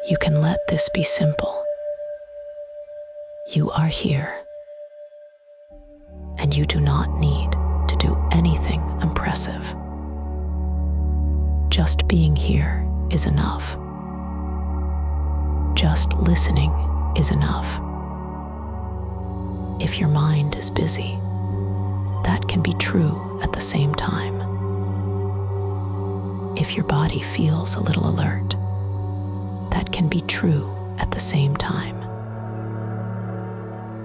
you can let this be simple. You are here, and you do not need to do anything impressive. Just being here is enough. Just listening is enough. If your mind is busy, that can be true at the same time. If your body feels a little alert, that can be true at the same time.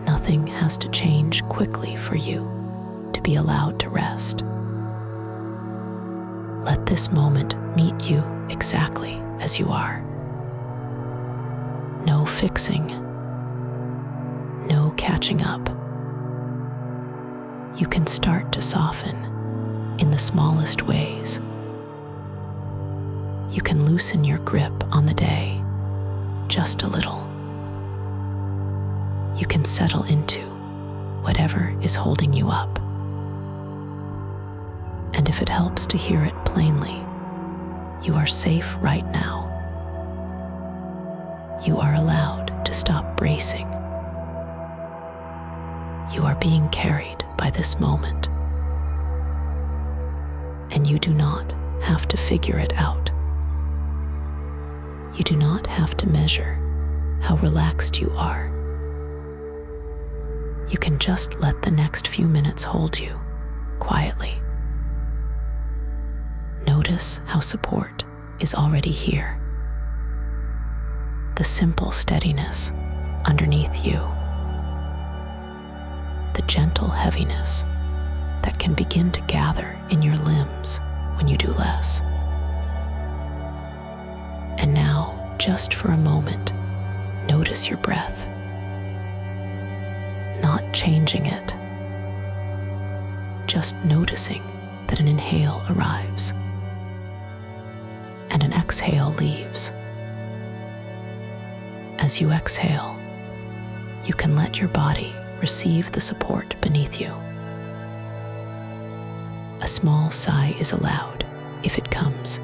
Nothing has to change quickly for you to be allowed to rest. Let this moment meet you exactly as you are. No fixing, no catching up. You can start to soften in the smallest ways. You can loosen your grip on the day just a little. You can settle into whatever is holding you up. And if it helps to hear it plainly, you are safe right now. You are allowed to stop bracing. You are being carried by this moment. And you do not have to figure it out. You do not have to measure how relaxed you are. You can just let the next few minutes hold you quietly. Notice how support is already here. The simple steadiness underneath you. The gentle heaviness that can begin to gather in your limbs when you do less. And now, just for a moment, notice your breath. Not changing it. Just noticing that an inhale arrives and an exhale leaves. As you exhale, you can let your body receive the support beneath you. A small sigh is allowed if it comes.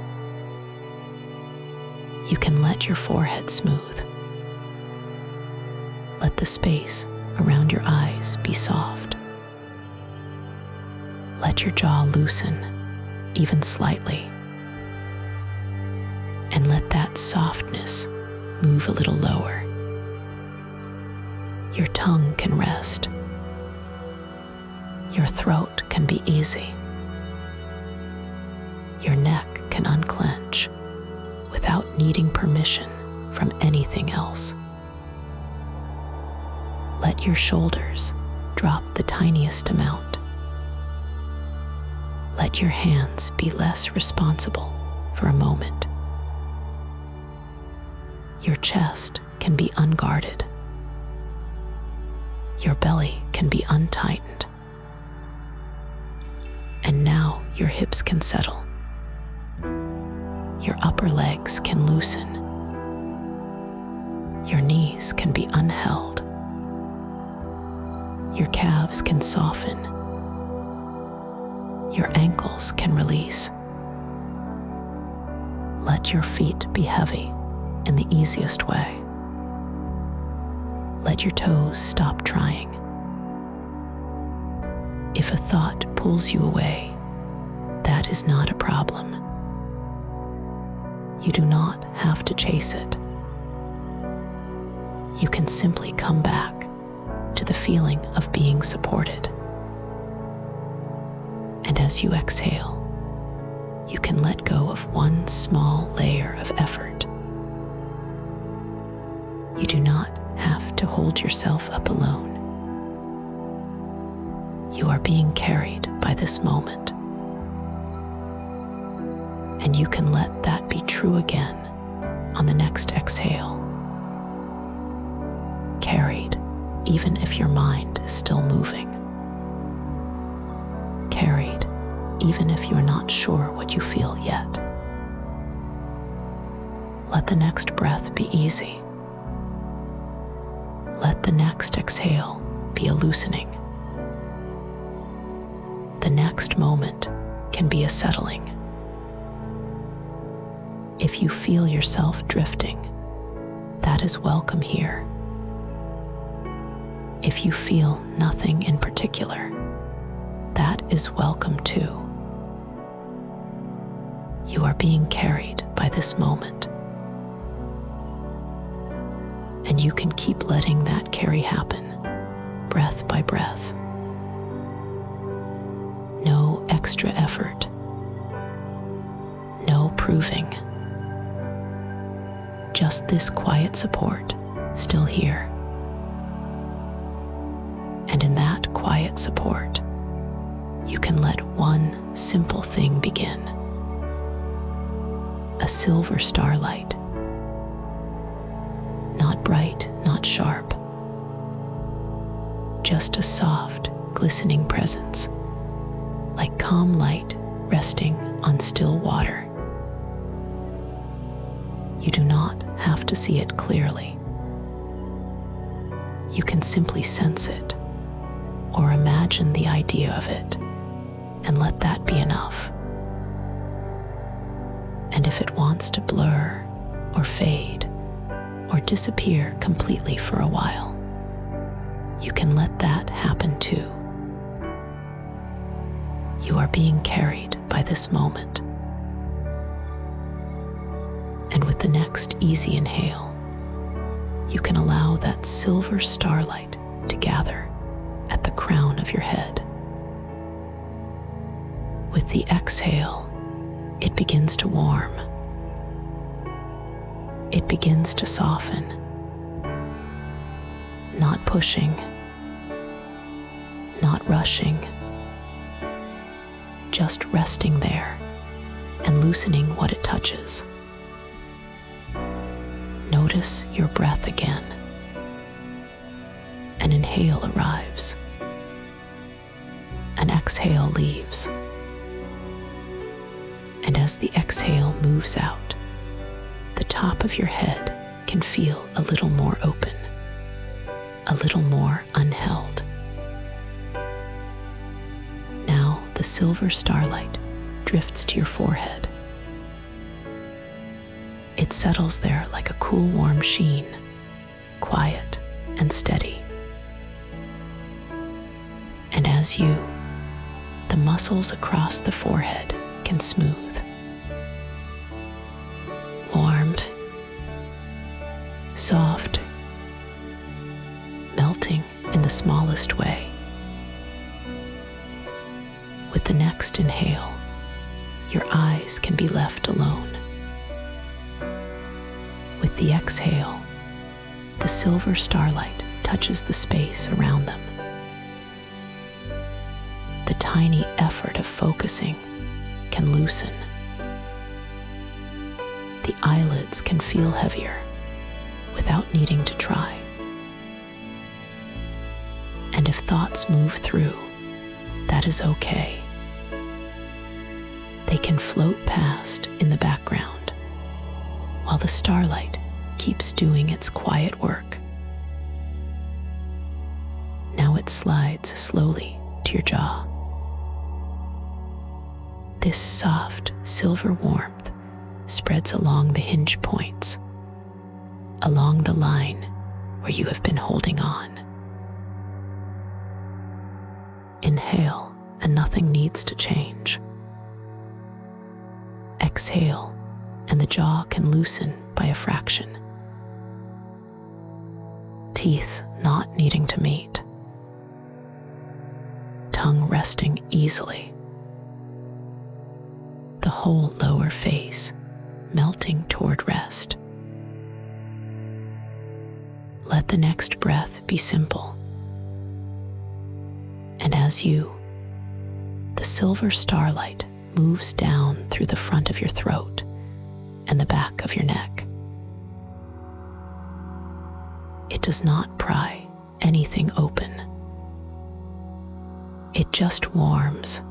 You can let your forehead smooth. Let the space around your eyes be soft. Let your jaw loosen, even slightly. And let that softness move a little lower. Your tongue can rest. Your throat can be easy. Your neck can unclench without needing permission from anything else. Let your shoulders drop the tiniest amount. Let your hands be less responsible for a moment. Your chest can be unguarded. Your belly can be untightened. And now your hips can settle. Your upper legs can loosen. Your knees can be unheld. Your calves can soften. Your ankles can release. Let your feet be heavy in the easiest way. Let your toes stop trying. If a thought pulls you away, that is not a problem. You do not have to chase it. You can simply come back to the feeling of being supported. And as you exhale, you can let go of one small layer of effort. You do not have to hold yourself up alone. You are being carried by this moment. And you can let that be true again on the next exhale. Carried, even if your mind is still moving. Carried, even if you're not sure what you feel yet. Let the next breath be easy. Let the next exhale be a loosening. The next moment can be a settling. If you feel yourself drifting, that is welcome here. If you feel nothing in particular, that is welcome too. You are being carried by this moment, and you can keep letting that carry happen, breath by breath. No extra effort, no proving, just this quiet support still here. And in that quiet support, you can let one simple thing begin. A silver starlight. Not bright, not sharp. Just a soft, glistening presence, like calm light resting on still water. You do not have to see it clearly. You can simply sense it, or imagine the idea of it, and let that be enough. And if it wants to blur, or fade, or disappear completely for a while, you can let that happen too. You are being carried by this moment. And with the next easy inhale, you can allow that silver starlight to gather at the crown of your head. With the exhale, it begins to warm. It begins to soften. Not pushing, not rushing, just resting there and loosening what it touches. Notice your breath again. An inhale arrives. An exhale leaves. And as the exhale moves out, the top of your head can feel a little more open, a little more unheld. Now the silver starlight drifts to your forehead. It settles there like a cool, warm sheen, quiet and steady. And as the muscles across the forehead can smooth. Warmed, soft, melting in the smallest way. With the next inhale, your eyes can be left alone. With the exhale, the silver starlight touches the space around them. The tiny effort of focusing can loosen. The eyelids can feel heavier without needing to try. And if thoughts move through, that is okay. They can float past in the background while the starlight keeps doing its quiet work. Now it slides slowly to your jaw. This soft silver warmth spreads along the hinge points, along the line where you have been holding on. Inhale, and nothing needs to change. Exhale, and the jaw can loosen by a fraction. Teeth not needing to meet. Tongue resting easily. The whole lower face melting toward rest. Let the next breath be simple. And as the silver starlight moves down through the front of your throat and the back of your neck. It does not pry anything open. It just warms.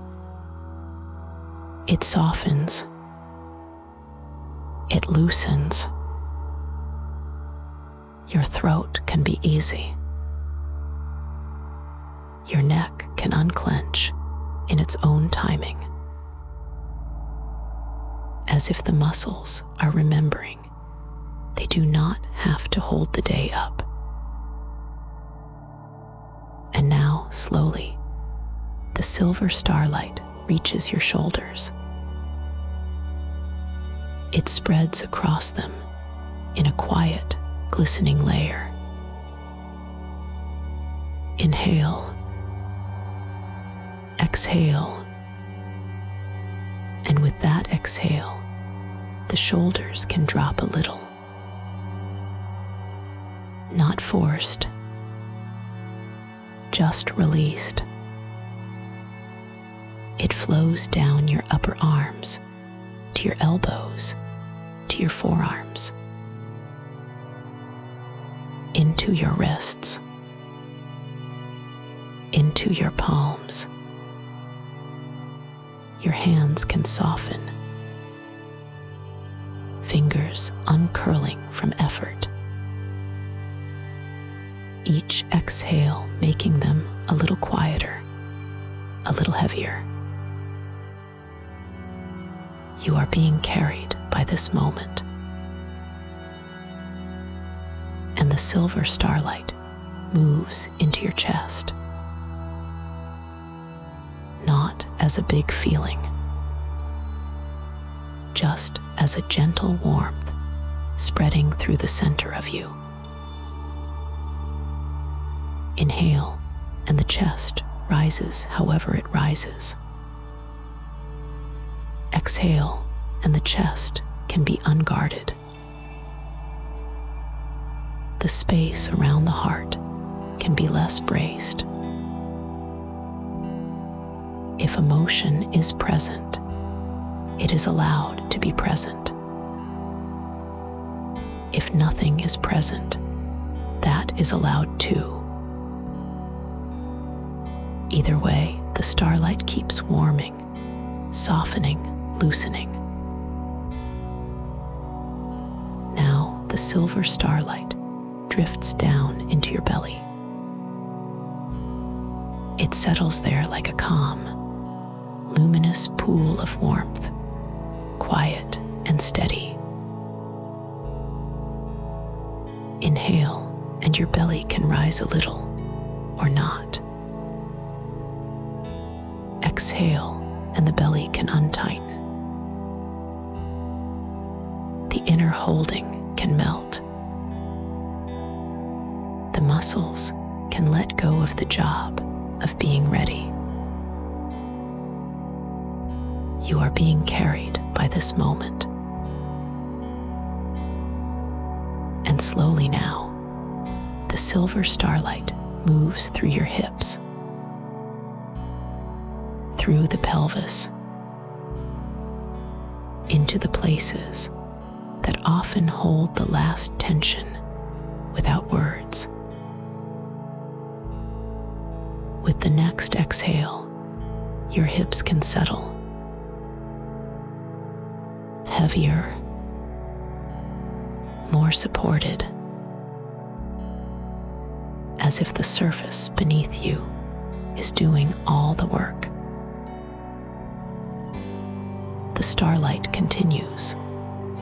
It softens. It loosens. Your throat can be easy. Your neck can unclench in its own timing, as if the muscles are remembering They do not have to hold the day up. And now, slowly, the silver starlight reaches your shoulders. It spreads across them in a quiet, glistening layer. Inhale, exhale, and with that exhale, the shoulders can drop a little. Not forced, just released. It flows down your upper arms, to your elbows, to your forearms, into your wrists, into your palms. Your hands can soften, fingers uncurling from effort. Each exhale making them a little quieter, a little heavier. You are being carried by this moment. And the silver starlight moves into your chest. Not as a big feeling, just as a gentle warmth spreading through the center of you. Inhale, and the chest rises however it rises. Exhale, and the chest can be unguarded. The space around the heart can be less braced. If emotion is present, it is allowed to be present. If nothing is present, that is allowed too. Either way, the starlight keeps warming, softening, loosening. Now, the silver starlight drifts down into your belly. It settles there like a calm, luminous pool of warmth, quiet and steady. Inhale, and your belly can rise a little, or not. Exhale, and the belly can untighten. The inner holding can melt. The muscles can let go of the job of being ready. You are being carried by this moment. And slowly now, the silver starlight moves through your hips, through the pelvis, into the places that often hold the last tension without words. With the next exhale, your hips can settle, heavier, more supported, as if the surface beneath you is doing all the work. The starlight continues,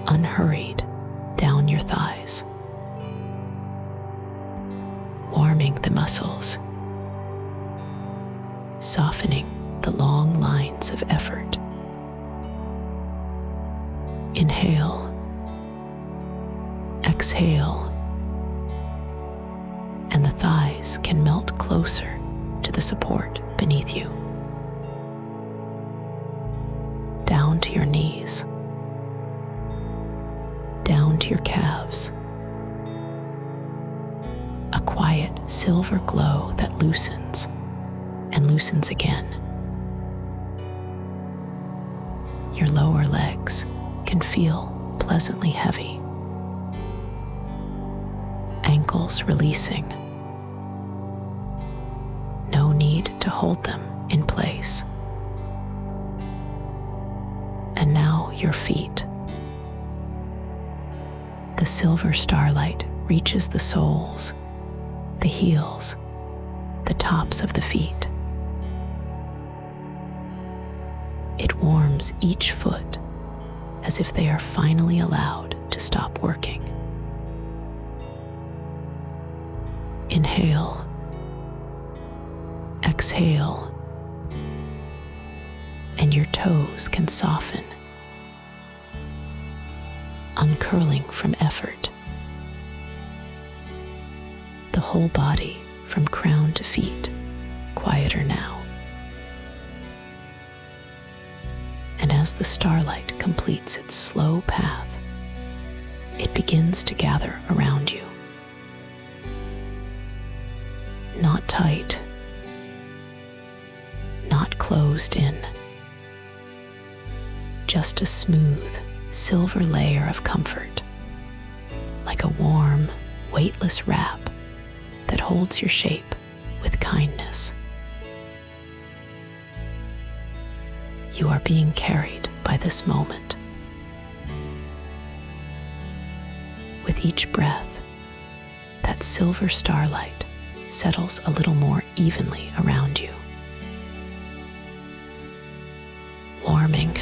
unhurried, down your thighs, warming the muscles, softening the long lines of effort. Inhale, exhale, and the thighs can melt closer to the support beneath you. Down to your knees, down to your calves. A quiet silver glow that loosens and loosens again. Your lower legs can feel pleasantly heavy. Ankles releasing. No need to hold them in place. And now your feet. The silver starlight reaches the soles, the heels, the tops of the feet. It warms each foot as if they are finally allowed to stop working. Inhale, exhale, and your toes can soften, uncurling from effort. The whole body, from crown to feet, quieter now. And as the starlight completes its slow path, it begins to gather around you. Not tight, not closed in, just a smooth, silver layer of comfort, like a warm, weightless wrap that holds your shape with kindness. You are being carried by this moment. With each breath, that silver starlight settles a little more evenly around you, warming,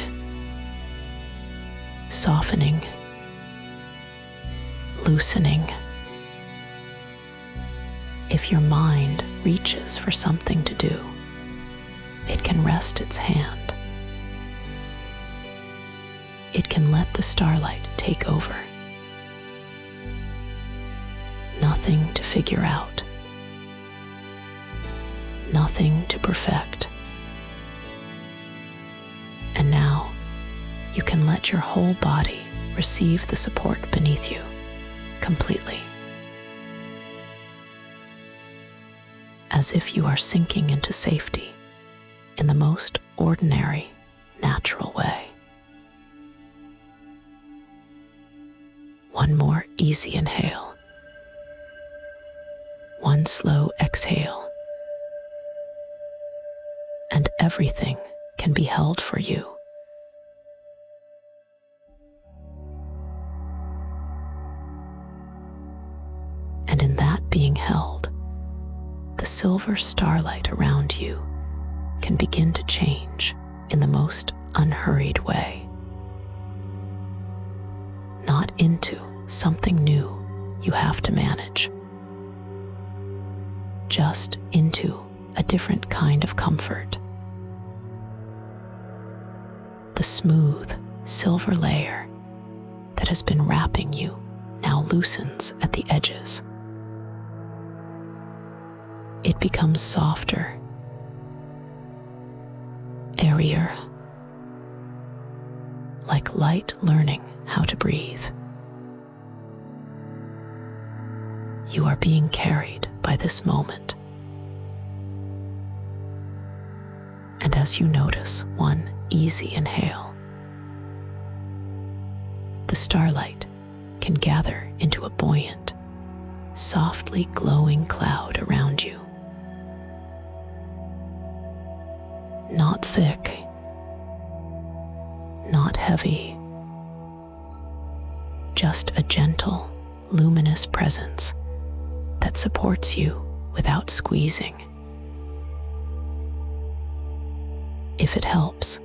softening, loosening. If your mind reaches for something to do, it can rest its hand. It can let the starlight take over. Nothing to figure out, nothing to perfect. And now you can let your whole body receive the support beneath you completely, as if you are sinking into safety in the most ordinary, natural way. One more easy inhale, one slow exhale, and everything can be held for you. And in that being held, the silver starlight around you can begin to change in the most unhurried way. Not into something new you have to manage, just into a different kind of comfort. The smooth silver layer that has been wrapping you now loosens at the edges. It becomes softer, airier, like light learning how to breathe. You are being carried by this moment. And as you notice one easy inhale, the starlight can gather into a buoyant, softly glowing cloud around you. Not thick, not heavy, just a gentle, luminous presence that supports you without squeezing. If it helps,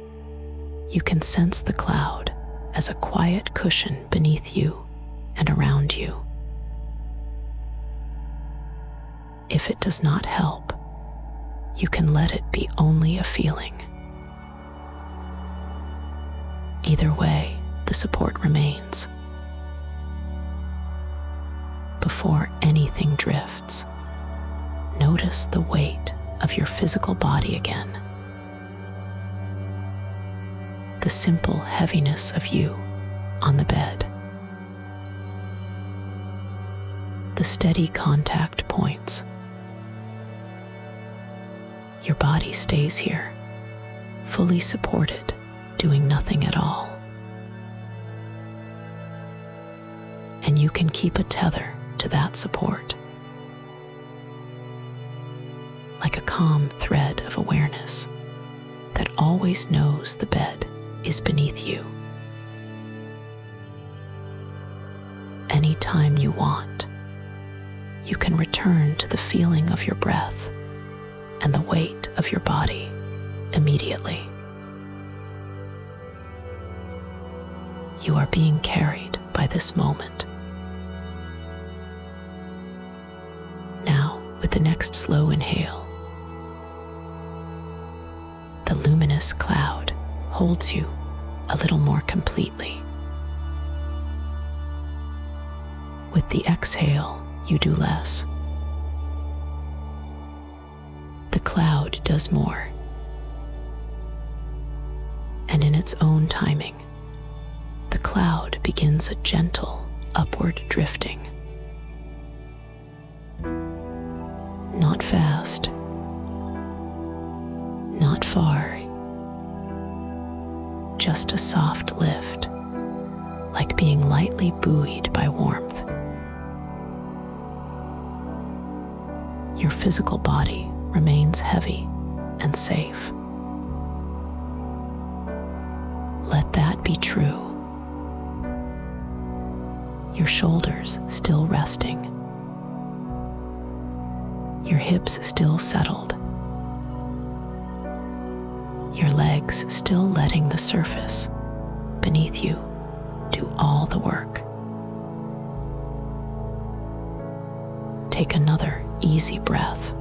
you can sense the cloud as a quiet cushion beneath you and around you. If it does not help, you can let it be only a feeling. Either way, the support remains. Before anything drifts, notice the weight of your physical body again. The simple heaviness of you on the bed. The steady contact points. Your body stays here, fully supported, doing nothing at all. And you can keep a tether to that support, like a calm thread of awareness that always knows the bed is beneath you. Anytime you want, you can return to the feeling of your breath and the weight of your body immediately. You are being carried by this moment. Now, next slow inhale, the luminous cloud holds you a little more completely. With the exhale, you do less. The cloud does more. And in its own timing, the cloud begins a gentle upward drifting. Not fast, not far, just a soft lift, like being lightly buoyed by warmth. Your physical body remains heavy and safe. Let that be true. Your shoulders still resting, your hips still settled, your legs still letting the surface beneath you do all the work. Take another easy breath.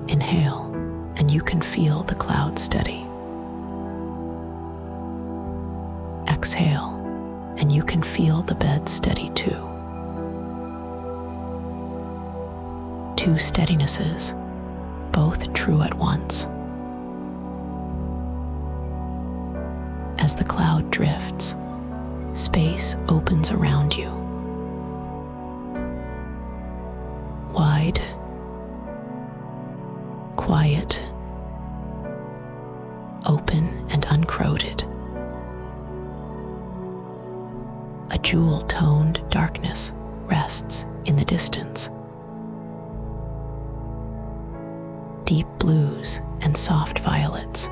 Inhale, and you can feel the cloud steady. Exhale, and you can feel the bed steady too. Two steadinesses, both true at once. As the cloud drifts, space opens around you. Wide, quiet, open and uncrowded. A jewel-toned darkness rests in the distance. Deep blues and soft violets.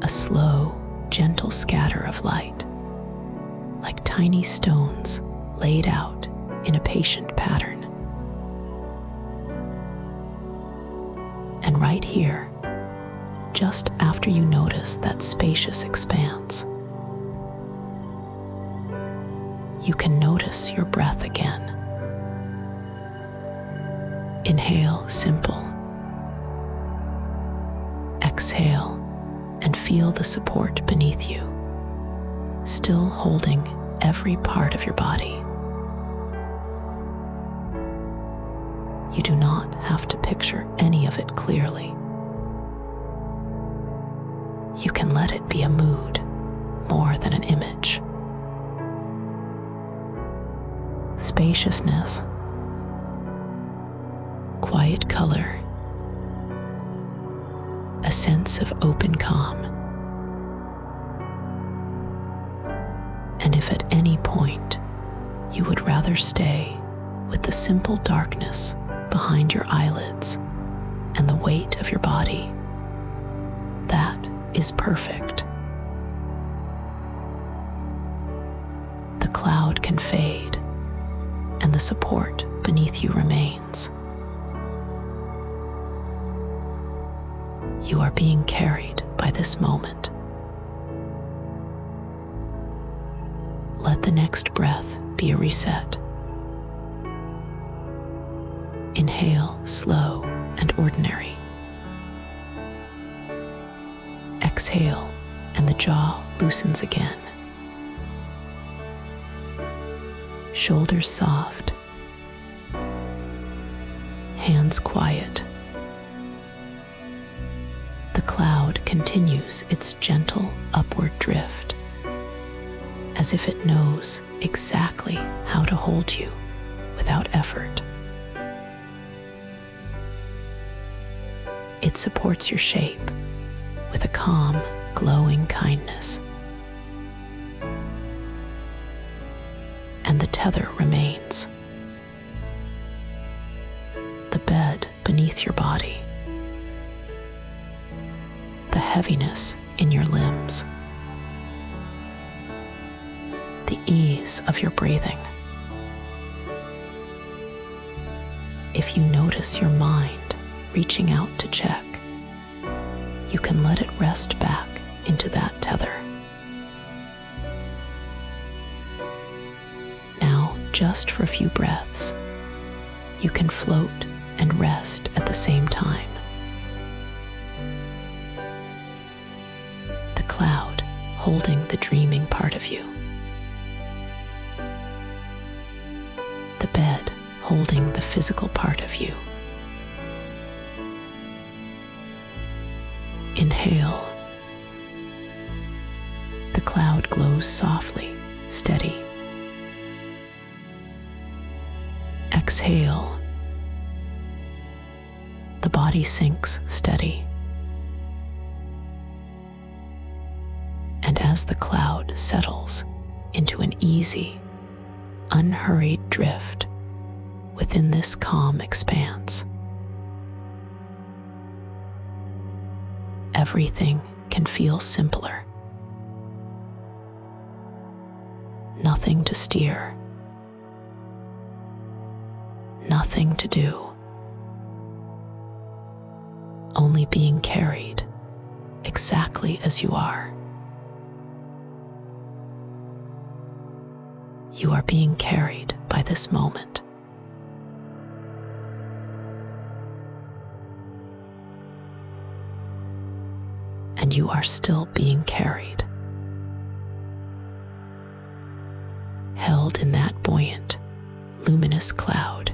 A slow, gentle scatter of light, like tiny stones laid out in a patient pattern. And right here, just after you notice that spacious expanse, you can notice your breath again. Inhale, simple. Exhale, and feel the support beneath you, still holding every part of your body. You do not have to picture any of it clearly. You can let it be a mood more than an image. Spaciousness, quiet color, a sense of open calm. And if at any point you would rather stay with the simple darkness behind your eyelids and the weight of your body, that is perfect. The cloud can fade, and the support beneath you remains. You are being carried by this moment. Let the next breath be a reset. Inhale, slow and ordinary. Exhale, and the jaw loosens again. Shoulders soft, hands quiet. The cloud continues its gentle upward drift, as if it knows exactly how to hold you without effort. It supports your shape with a calm, glowing kindness. And the tether remains. The bed beneath your body. The heaviness in your limbs. The ease of your breathing. If you notice your mind reaching out to check, you can let it rest back into that tether. Now, just just for a few breaths, you can float and rest at the same time. The cloud holding the dreaming part of you. The bed holding the physical part of you. Inhale. The cloud glows softly, steady. Exhale. The body sinks steady. And as the cloud settles into an easy, unhurried drift within this calm expanse, everything can feel simpler. Nothing to steer. Nothing to do. Only being carried exactly as you are. You are being carried by this moment. And you are still being carried. Held in that buoyant, luminous cloud.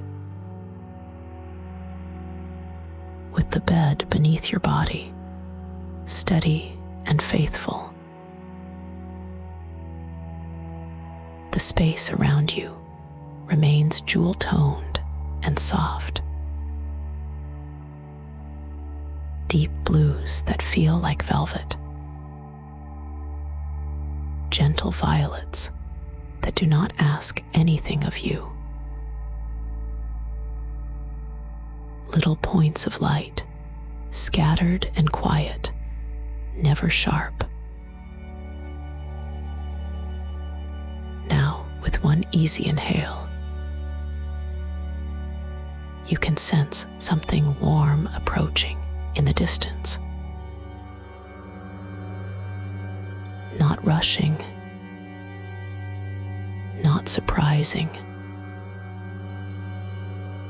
With the bed beneath your body, steady and faithful. The space around you remains jewel-toned and soft. Deep blues that feel like velvet. Gentle violets that do not ask anything of you. Little points of light, scattered and quiet, never sharp. Now, with one easy inhale, you can sense something warm approaching in the distance. Not rushing, not surprising,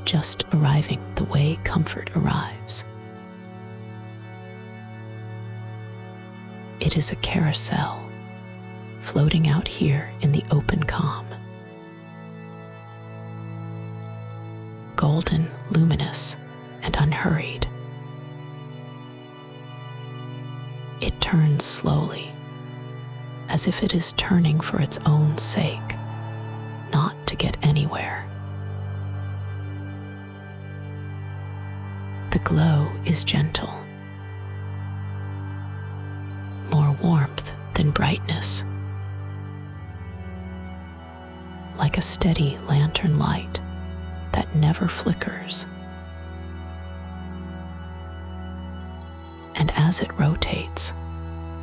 just arriving the way comfort arrives. It is a carousel floating out here in the open calm. Golden, luminous, and unhurried. It turns slowly, as if it is turning for its own sake, not to get anywhere. The glow is gentle, more warmth than brightness, like a steady lantern light that never flickers. And as it rotates,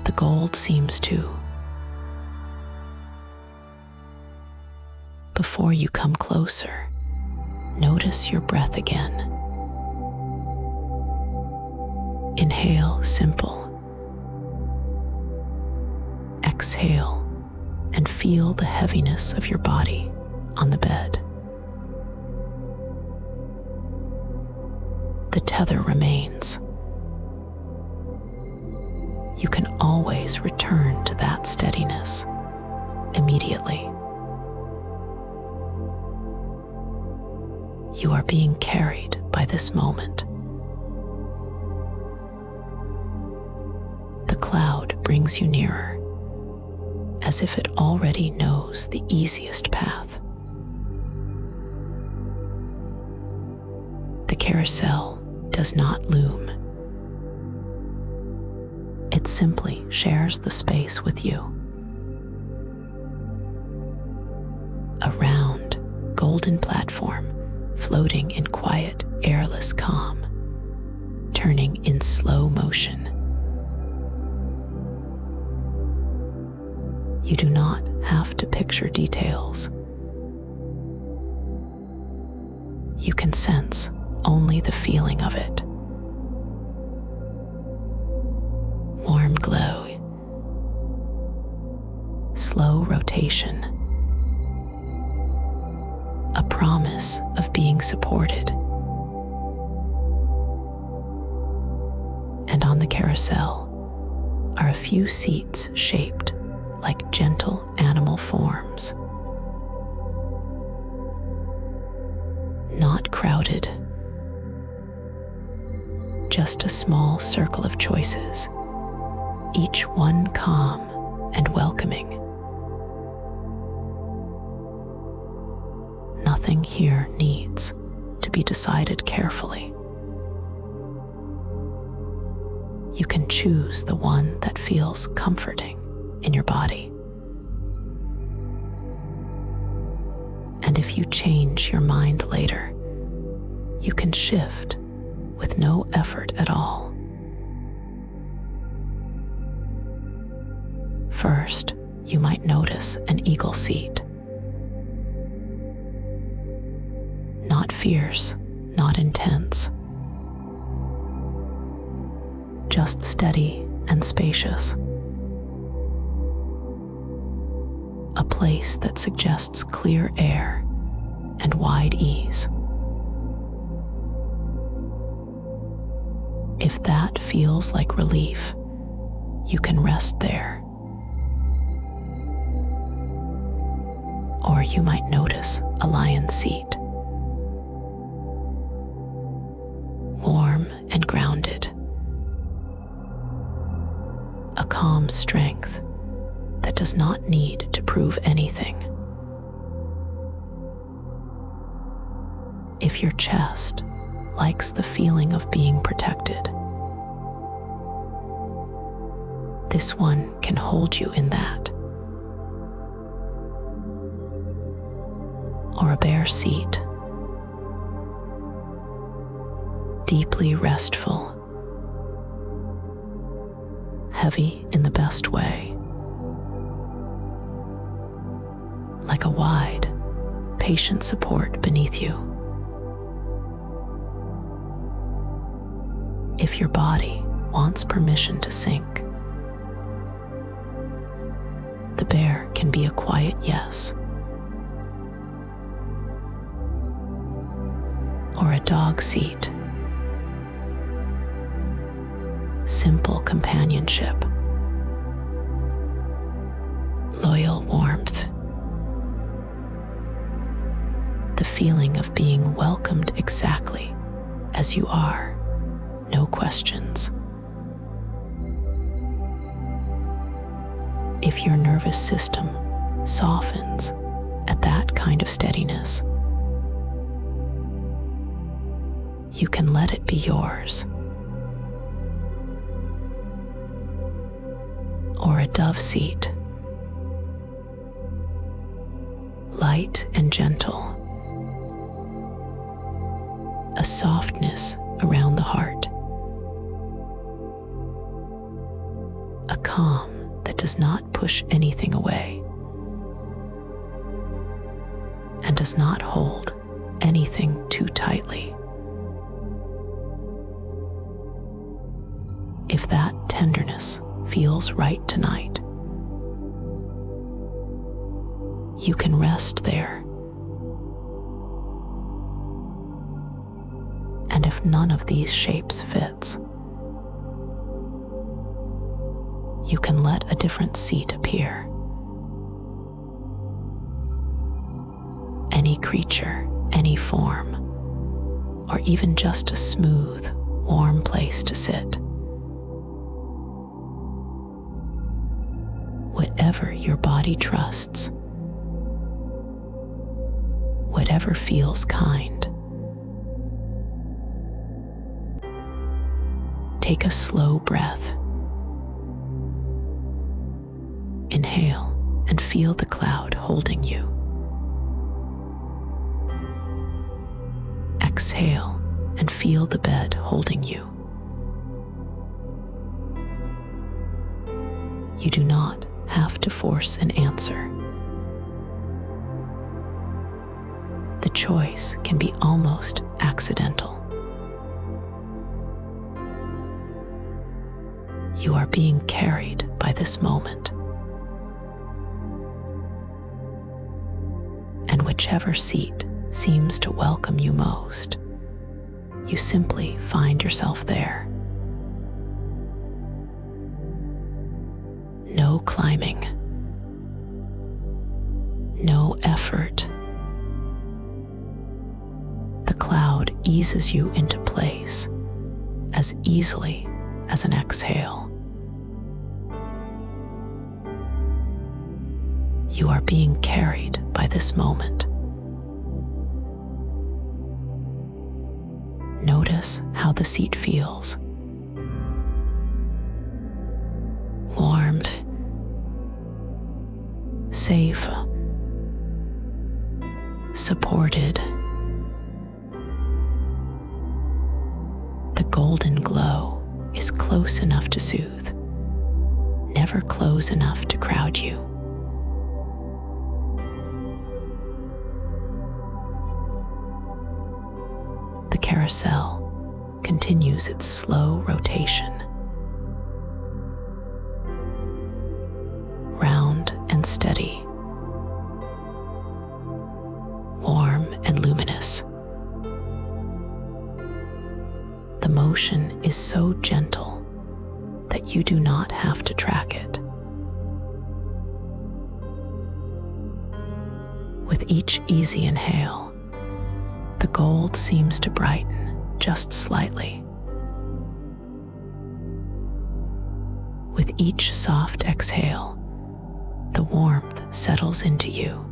the gold seems to. Before you come closer, notice your breath again. Inhale, simple. Exhale, and feel the heaviness of your body on the bed. The tether remains. You can always return to that steadiness immediately. You are being carried by this moment. The cloud brings you nearer, as if it already knows the easiest path. The carousel does not loom. It simply shares the space with you. A round, golden platform floating in quiet, airless calm, turning in slow motion. You do not have to picture details. You can sense only the feeling of it. Warm glow, slow rotation, a promise of being supported. And on the carousel are a few seats shaped like gentle animal forms. Not crowded, just a small circle of choices, each one calm and welcoming. Nothing here needs to be decided carefully. You can choose the one that feels comforting in your body. And if you change your mind later, you can shift with no effort at all. First, you might notice an eagle seat. Not fierce, not intense. Just steady and spacious. A place that suggests clear air and wide ease. If that feels like relief, you can rest there. Or you might notice a lion seat. Warm and grounded. A calm strength that does not need to prove anything. If your chest likes the feeling of being protected, this one can hold you in that. Or a bear seat, deeply restful, heavy in the best way, like a wide, patient support beneath you. If your body wants permission to sink, the bear can be a quiet yes. Or a dog seat. Simple companionship. Loyal warmth. The feeling of being welcomed exactly as you are. No questions. If your nervous system softens at that kind of steadiness, you can let it be yours. Or a dove seat. Light and gentle. A softness around the heart. A calm that does not push anything away and does not hold anything too tightly. If that tenderness feels right tonight, you can rest there. And if none of these shapes fits, you can let a different seat appear. Any creature, any form, or even just a smooth, warm place to sit. Whatever your body trusts, whatever feels kind. Take a slow breath. Inhale and feel the cloud holding you. Exhale and feel the bed holding you. You do not have to force an answer. The choice can be almost accidental. You are being carried by this moment. And whichever seat seems to welcome you most, you simply find yourself there. No climbing, no effort. The cloud eases you into place as easily as an exhale. You are being carried by this moment. Notice how the seat feels. Warm, safe, supported. The golden glow is close enough to soothe, never close enough to crowd you. The carousel continues its slow rotation. Round and steady, warm and luminous. The motion is so gentle that you do not have to track it. With each easy inhale, the gold seems to brighten just slightly. With each soft exhale, the warmth settles into you.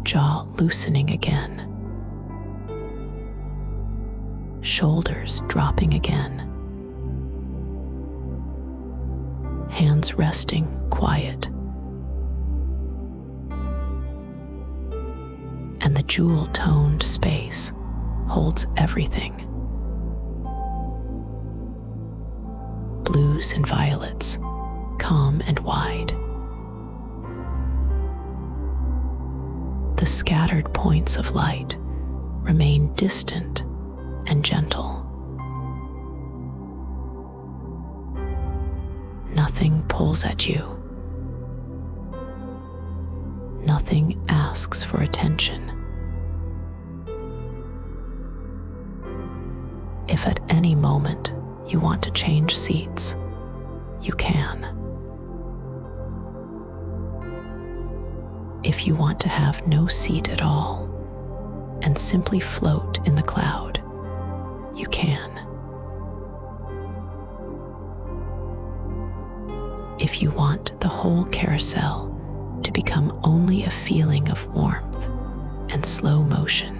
Jaw loosening again. Shoulders dropping again. Hands resting quiet. And the jewel-toned space holds everything. Blues and violets, calm and wide. The scattered points of light remain distant and gentle. Nothing pulls at you. Nothing asks for attention. If at any moment you want to change seats, you can. If you want to have no seat at all and simply float in the cloud, you can. If you want the whole carousel to become only a feeling of warmth and slow motion,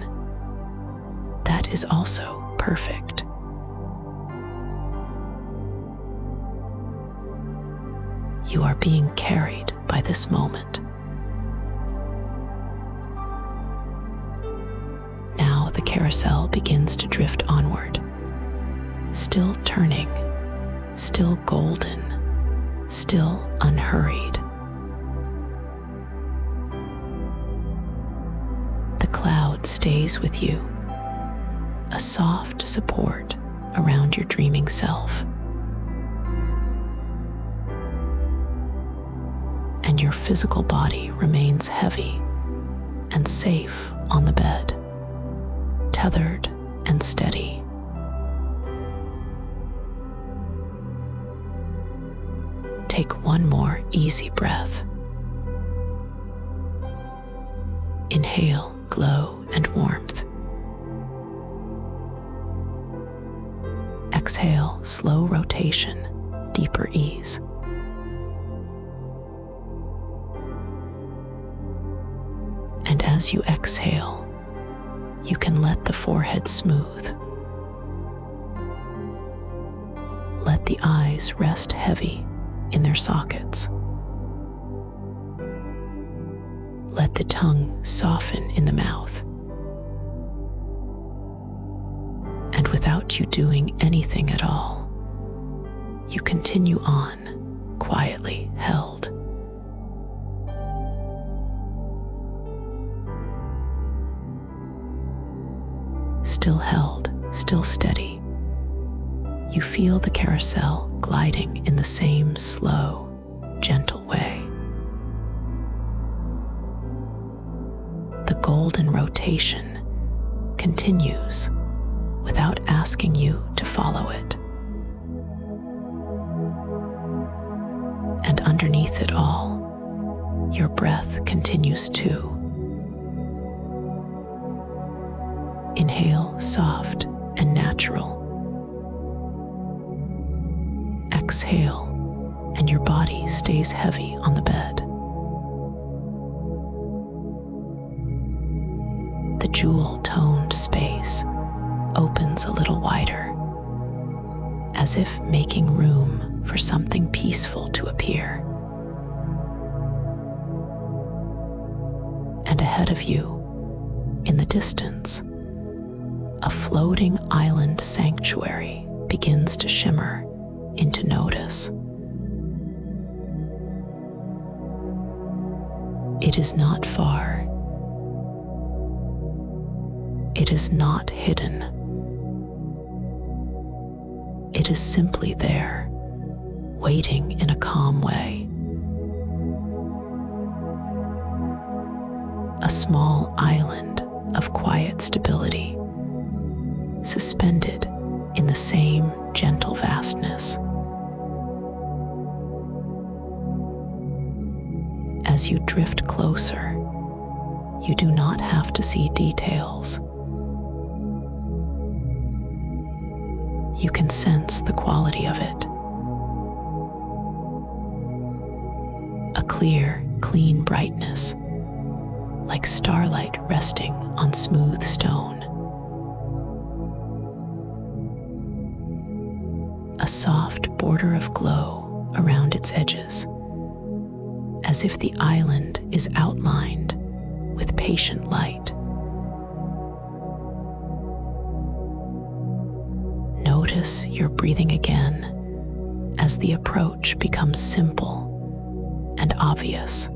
that is also perfect. You are being carried by this moment. Now the carousel begins to drift onward, still turning, still golden, still unhurried. The cloud stays with you, a soft support around your dreaming self. And your physical body remains heavy and safe on the bed, tethered and steady. Take one more easy breath. Inhale glow and warmth. Exhale slow rotation, deeper ease. And as you exhale, you can let the forehead smooth. Let the eyes rest heavy in their sockets. Let the tongue soften in the mouth. And without you doing anything at all, you continue on, quietly held. Still held, still steady, you feel the carousel gliding in the same slow, gentle way. golden rotation continues without asking you to follow it. And underneath it all, your breath continues too. Inhale soft and natural. Exhale, and your body stays heavy on the bed. The jewel-toned space opens a little wider, as if making room for something peaceful to appear. And ahead of you, in the distance, a floating island sanctuary begins to shimmer into notice. It is not far. It is not hidden. It is simply there, waiting in a calm way. A small island of quiet stability, suspended in the same gentle vastness. As you drift closer, you do not have to see details. You can sense the quality of it. A clear, clean brightness, like starlight resting on smooth stone. A soft border of glow around its edges, as if the island is outlined with patient light. Notice your breathing again as the approach becomes simple and obvious.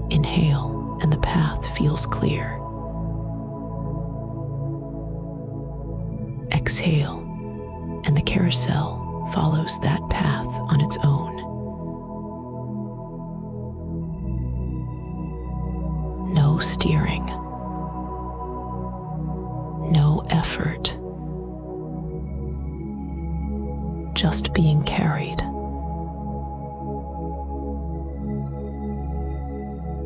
Inhale, and the path feels clear. Exhale, and the carousel follows that path on its own. No steering, no effort, just being carried.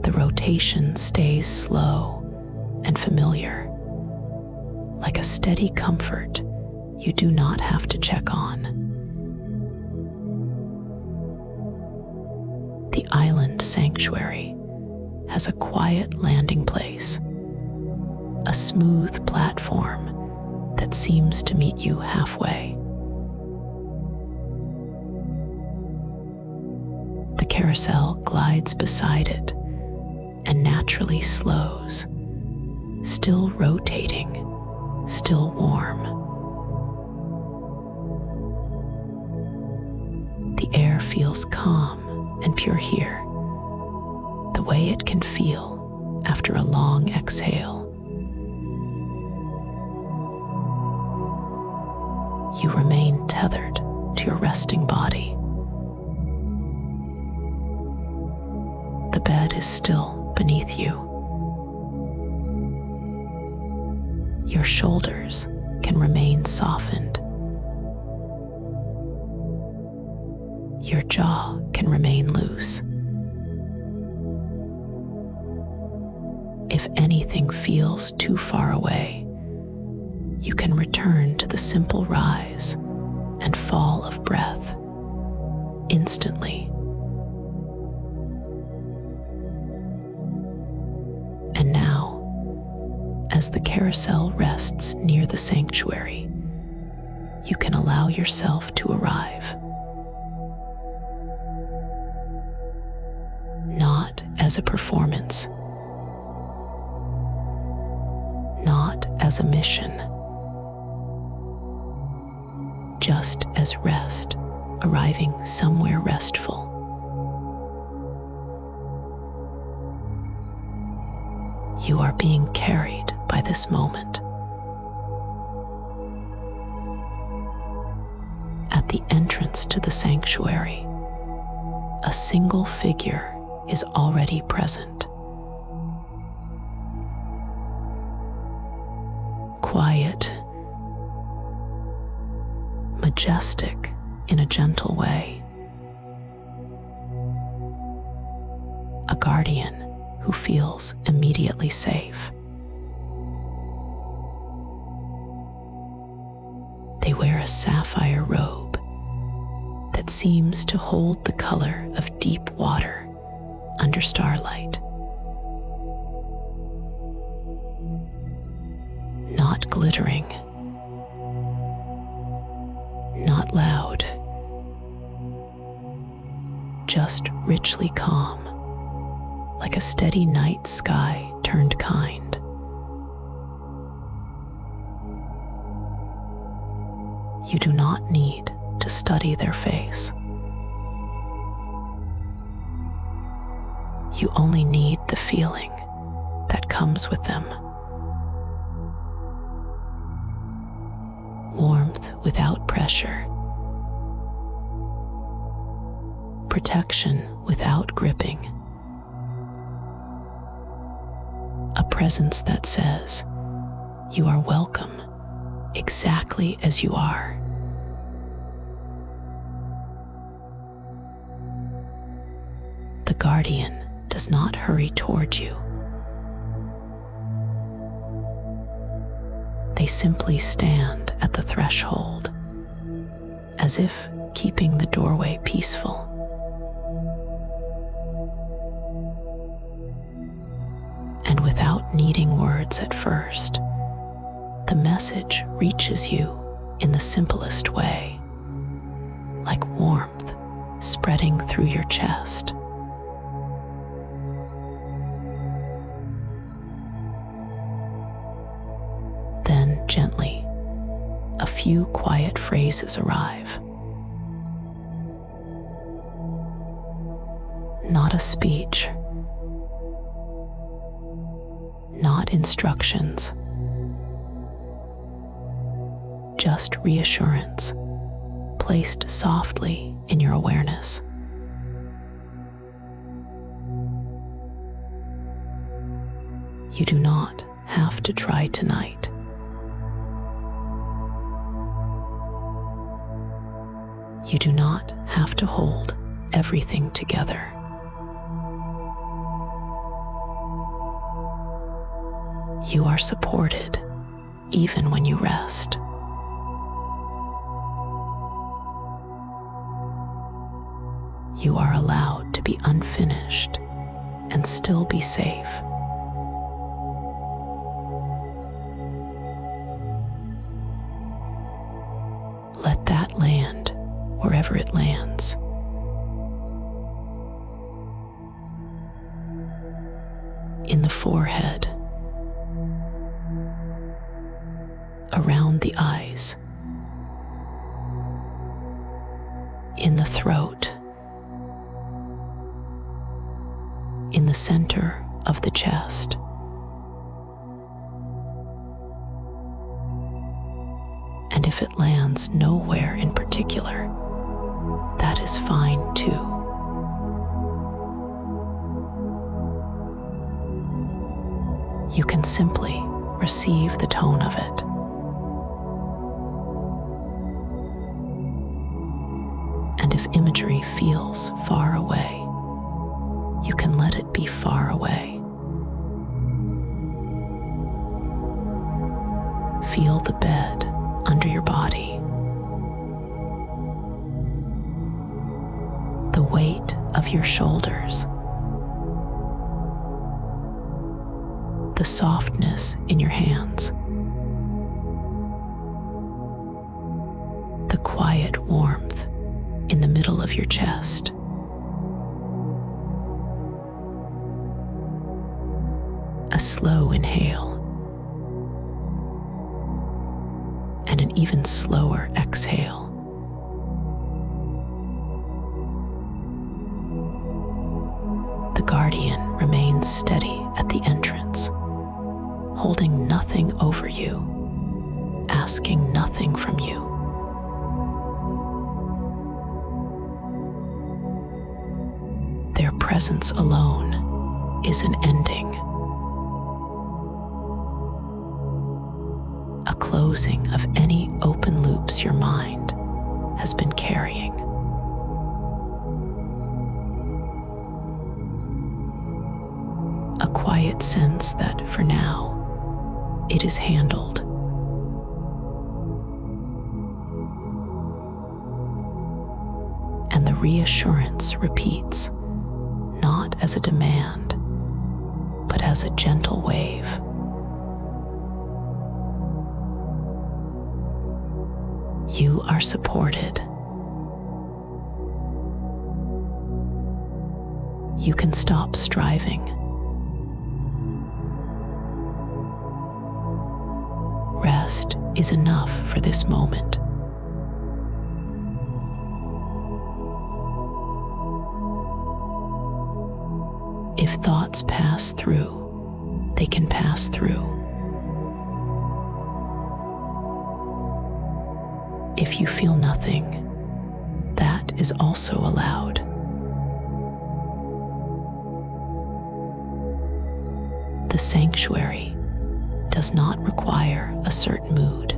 The rotation stays slow and familiar, like a steady comfort you do not have to check on. The island sanctuary has a quiet landing place, a smooth platform that seems to meet you halfway. The carousel glides beside it and naturally slows, still rotating, still warm. The air feels calm and pure here, the way it can feel after a long exhale. You remain tethered to your resting body. The bed is still beneath you. Your shoulders can remain softened. Your jaw can remain loose. If anything feels too far away, you can return to the simple rise and fall of breath instantly. And now, as the carousel rests near the sanctuary, you can allow yourself to arrive. Not as a performance, not as a mission, just as rest, arriving somewhere restful. You are being carried by this moment. At the entrance to the sanctuary, a single figure is already present. Quiet, majestic in a gentle way. A guardian who feels immediately safe. They wear a sapphire robe that seems to hold the color of deep water under starlight. Not glittering, not loud, just richly calm, like a steady night sky turned kind. You do not need to study their face. You only need the feeling that comes with them. Warmth without pressure. Protection without gripping. A presence that says, you are welcome exactly as you are. The guardian does not hurry towards you. They simply stand at the threshold, as if keeping the doorway peaceful. And without needing words at first, the message reaches you in the simplest way, like warmth spreading through your chest. Then gently, a few quiet phrases arrive. Not a speech, not instructions, just reassurance placed softly in your awareness. You do not have to try tonight. You do not have to hold everything together. You are supported even when you rest. You are allowed to be unfinished and still be safe. Let that land wherever it lands. In the forehead, around the eyes, in the throat, in the center of the chest. And if it lands nowhere in particular, that is fine too. You can simply receive the tone of it. And if imagery feels far away, you can let it be far away. Feel the bed under your body. The weight of your shoulders. The softness in your hands. The quiet warmth in the middle of your chest. A slow inhale and an even slower exhale. The guardian remains steady at the entrance, holding nothing over you, asking nothing from you. Their presence alone is an ending, a closing of any open loops your mind has been carrying. A quiet sense that, for now, it is handled. And the reassurance repeats, not as a demand, but as a gentle wave. You are supported. You can stop striving. Rest is enough for this moment. If thoughts pass through, they can pass through. If you feel nothing, that is also allowed. The sanctuary does not require a certain mood.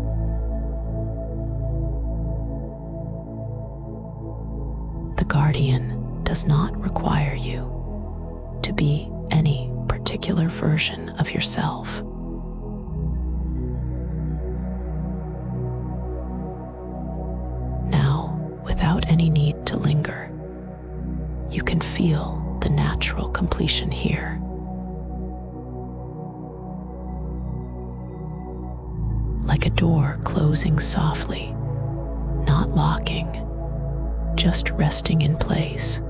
The guardian does not require you to be any particular version of yourself. Now, without any need to linger, you can feel the natural completion here. Like a door closing softly, not locking, just resting in place.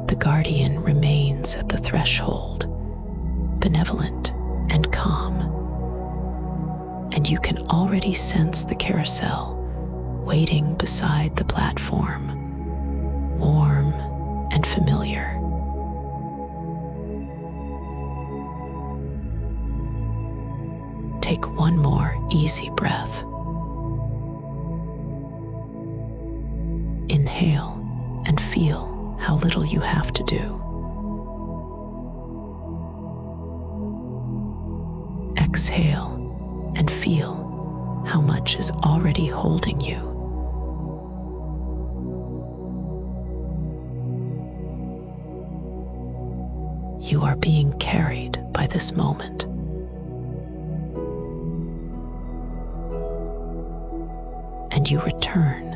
The guardian remains at the threshold, benevolent and calm, and you can already sense the carousel waiting beside the platform, warm and familiar. Take one more easy breath. Inhale and feel how little you have to do. Exhale and feel how much is already holding you. You are being carried by this moment. And you return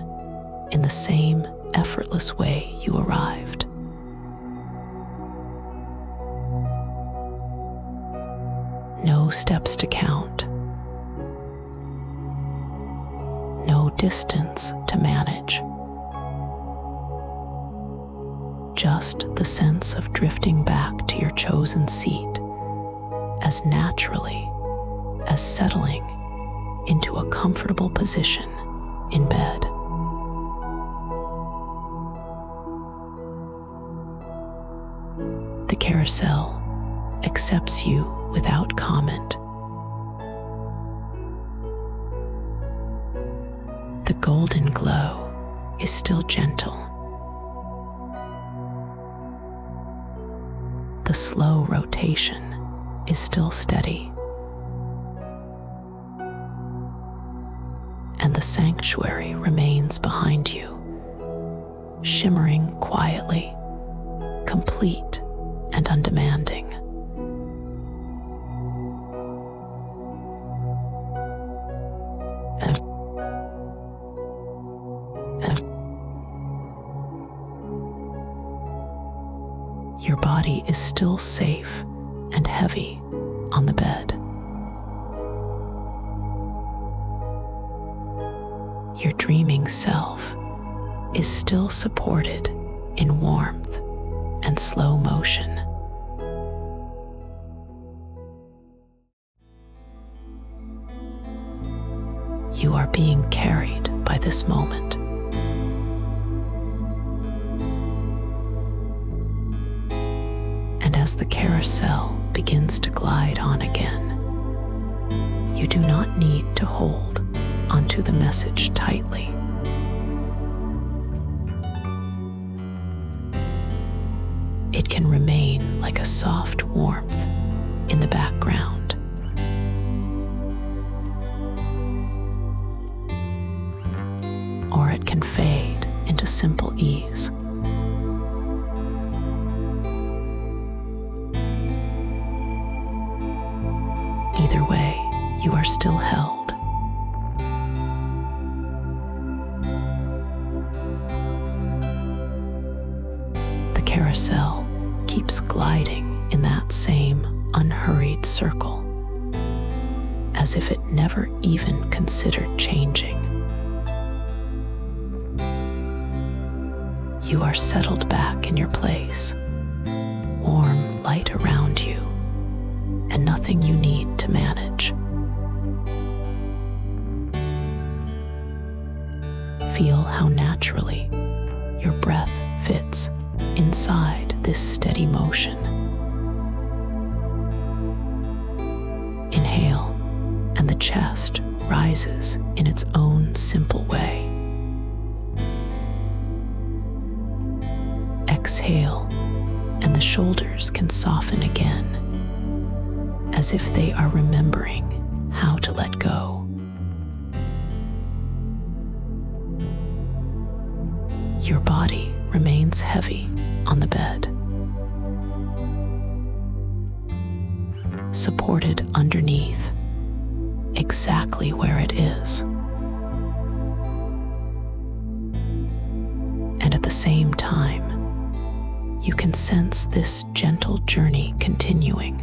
in the same effortless way you arrived. No steps to count. No distance to manage. Just the sense of drifting back to your chosen seat as naturally as settling into a comfortable position in bed. The carousel accepts you without comment. The golden glow is still gentle. The slow rotation is still steady. And the sanctuary remains behind you, shimmering quietly, complete and undemanding. Your body is still safe and heavy on the bed. Your dreaming self is still supported in warmth and slow motion. You are being carried by this moment. And as the carousel begins to glide on again, you do not need to hold onto the message tightly. soft warmth in the background. Or it can fade into simple ease. Either way, you are still held. The carousel keeps gliding in that same unhurried circle, as if it never even considered changing. You are settled back in your place, warm light around you, and nothing you need to manage. Feel how naturally your breath fits inside this steady motion. Inhale, and the chest rises in its own simple way. Exhale, and the shoulders can soften again, as if they are remembering how to let go. Your body remains heavy on the bed, supported underneath, exactly where it is. And at the same time, you can sense this gentle journey continuing,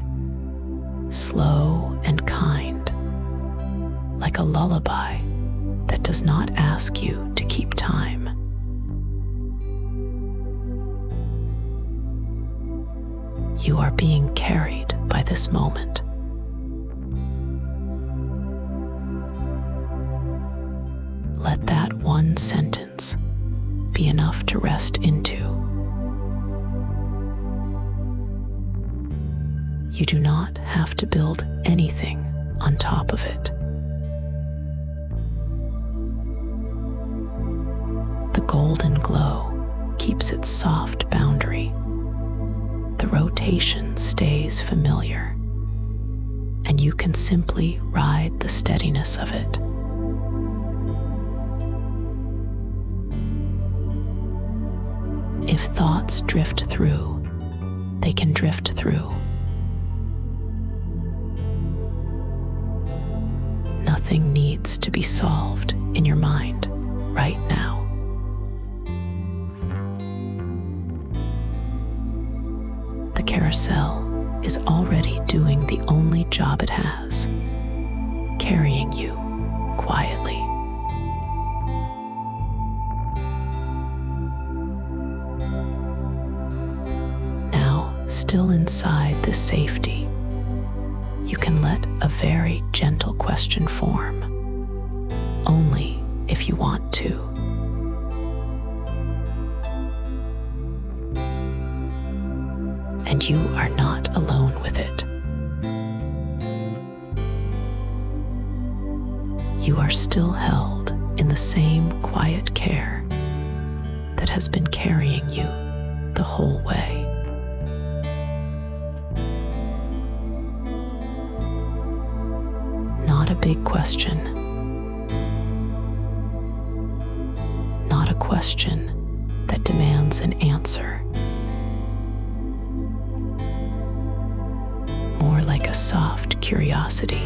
slow and kind, like a lullaby that does not ask you to keep time. You are being carried by this moment. Let that one sentence be enough to rest into. You do not have to build anything on top of it. The golden glow keeps its soft boundary. The rotation stays familiar, and you can simply ride the steadiness of it. If thoughts drift through, they can drift through. Nothing needs to be solved in your mind right now. The carousel is already doing the only job it has, carrying you quietly. Now, still inside this safety, you can let a very gentle question form, only if you want to. And you are not alone with it. You are still held in the same quiet care that has been carrying you the whole way. Not a big question. Not a question that demands an answer. More like a soft curiosity,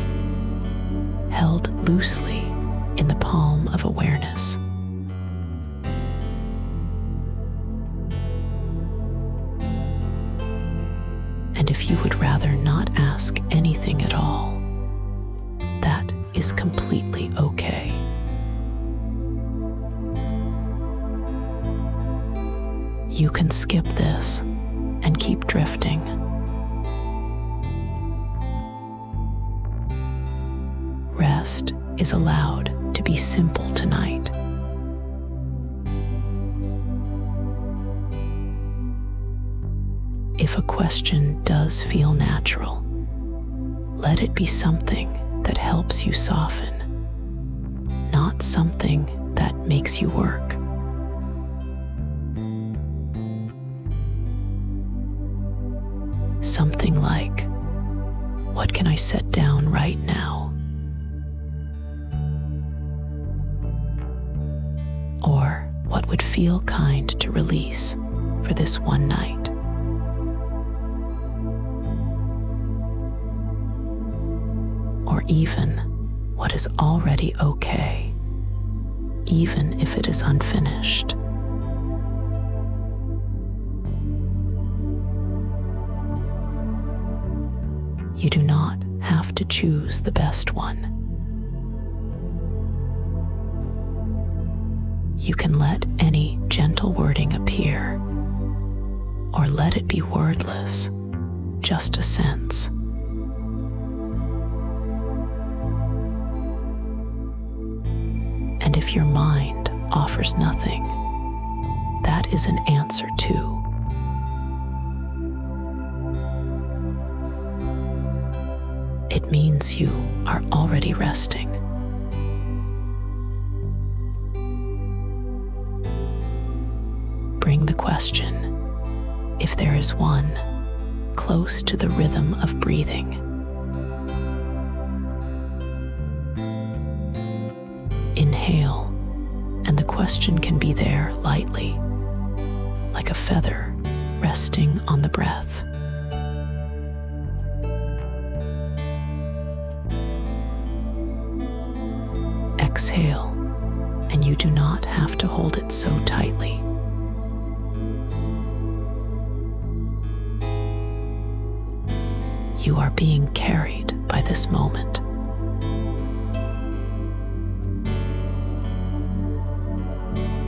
held loosely in the palm of awareness. And if you would rather not ask anything at all, that is completely okay. You can skip this and keep drifting. Rest is allowed to be simple tonight. If a question does feel natural, let it be something that helps you soften, not something that makes you work. Some set down right now? Or what would feel kind to release for this one night? Or even what is already okay, even if it is unfinished. You do not have to choose the best one. You can let any gentle wording appear, or let it be wordless, just a sense. And if your mind offers nothing, that is an answer too. It means you are already resting. Bring the question, if there is one, close to the rhythm of breathing. Inhale, and the question can be there lightly, like a feather resting on the breath. Exhale, and you do not have to hold it so tightly. You are being carried by this moment.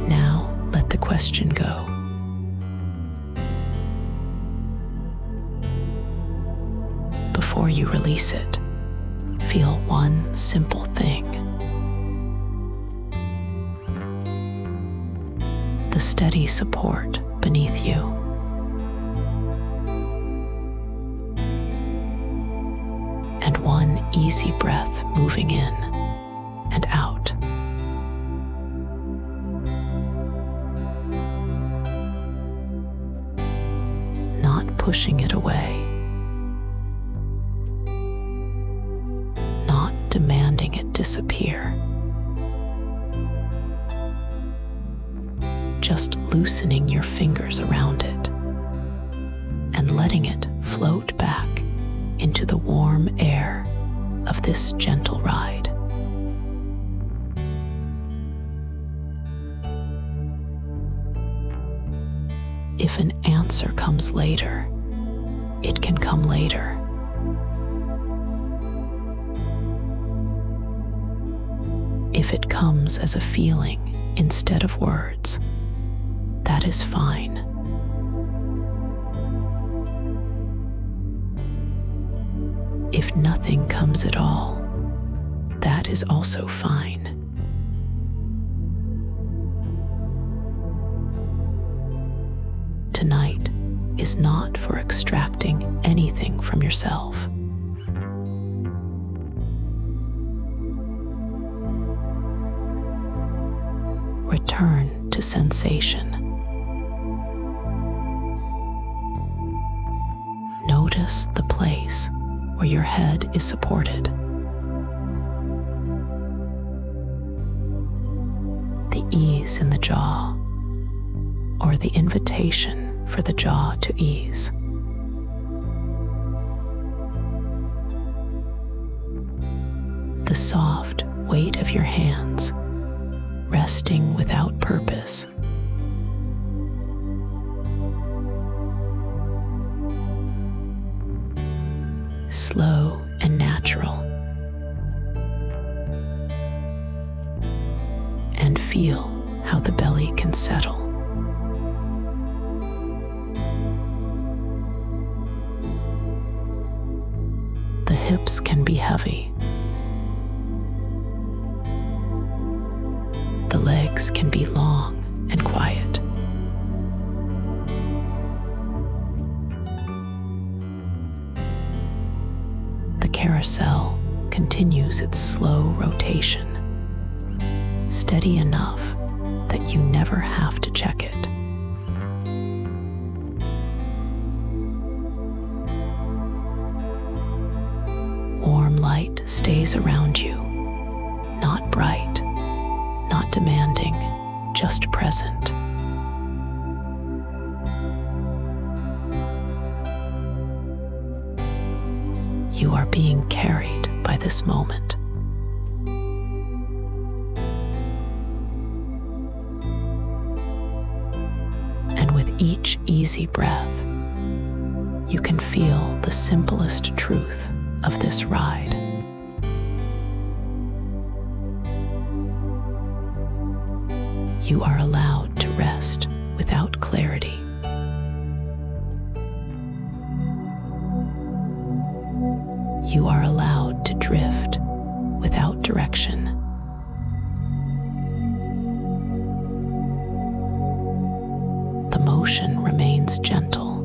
Now let the question go. Before you release it, feel one simple thing. The steady support beneath you. And one easy breath moving in and out. Not pushing it away. Not demanding it disappear. Just loosening your fingers around it and letting it float back into the warm air of this gentle ride. If an answer comes later, it can come later. If it comes as a feeling instead of words, that is fine. If nothing comes at all, that is also fine. Tonight is not for extracting anything from yourself. Return to sensation. Notice the place where your head is supported. The ease in the jaw, or the invitation for the jaw to ease. The soft weight of your hands resting without purpose. Slow and natural. And feel how the belly can settle. The hips can be heavy. The legs can be long and quiet. The carousel continues its slow rotation, steady enough that you never have to check it. light stays around you, not bright, not demanding, just present. You are being carried by this moment. And with each easy breath, you can feel the simplest truth of this ride. You are allowed to rest without clarity. You are allowed to drift without direction. The motion remains gentle,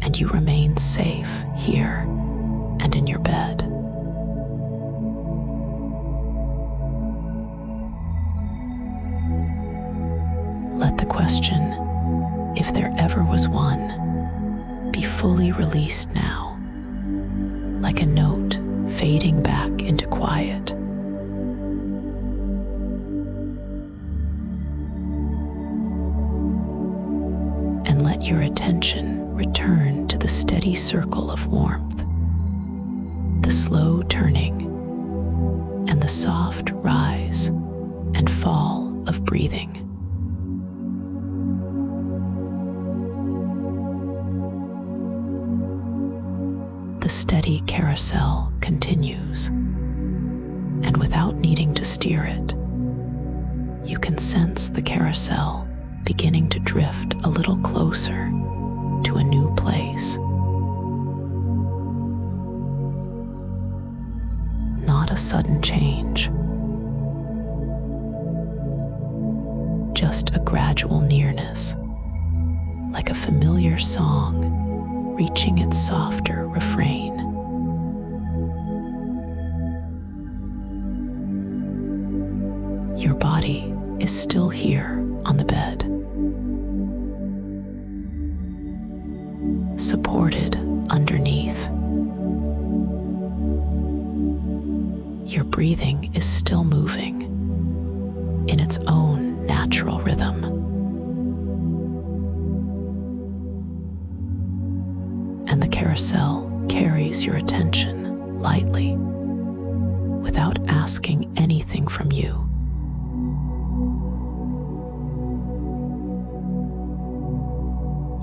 and you remain safe here and in your bed. Let the question, if there ever was one, be fully released now, like a note fading back into quiet. And let your attention return to the steady circle of warmth, the slow turning, and the soft rise and fall of breathing. The steady carousel continues, and without needing to steer it, you can sense the carousel beginning to drift a little closer to a new place. Not a sudden change, just a gradual nearness, like a familiar song reaching its softer refrain. Your body is still here on the bed, supported underneath. Your breathing is still moving in its own natural rhythm. And the carousel carries your attention lightly, without asking anything from you.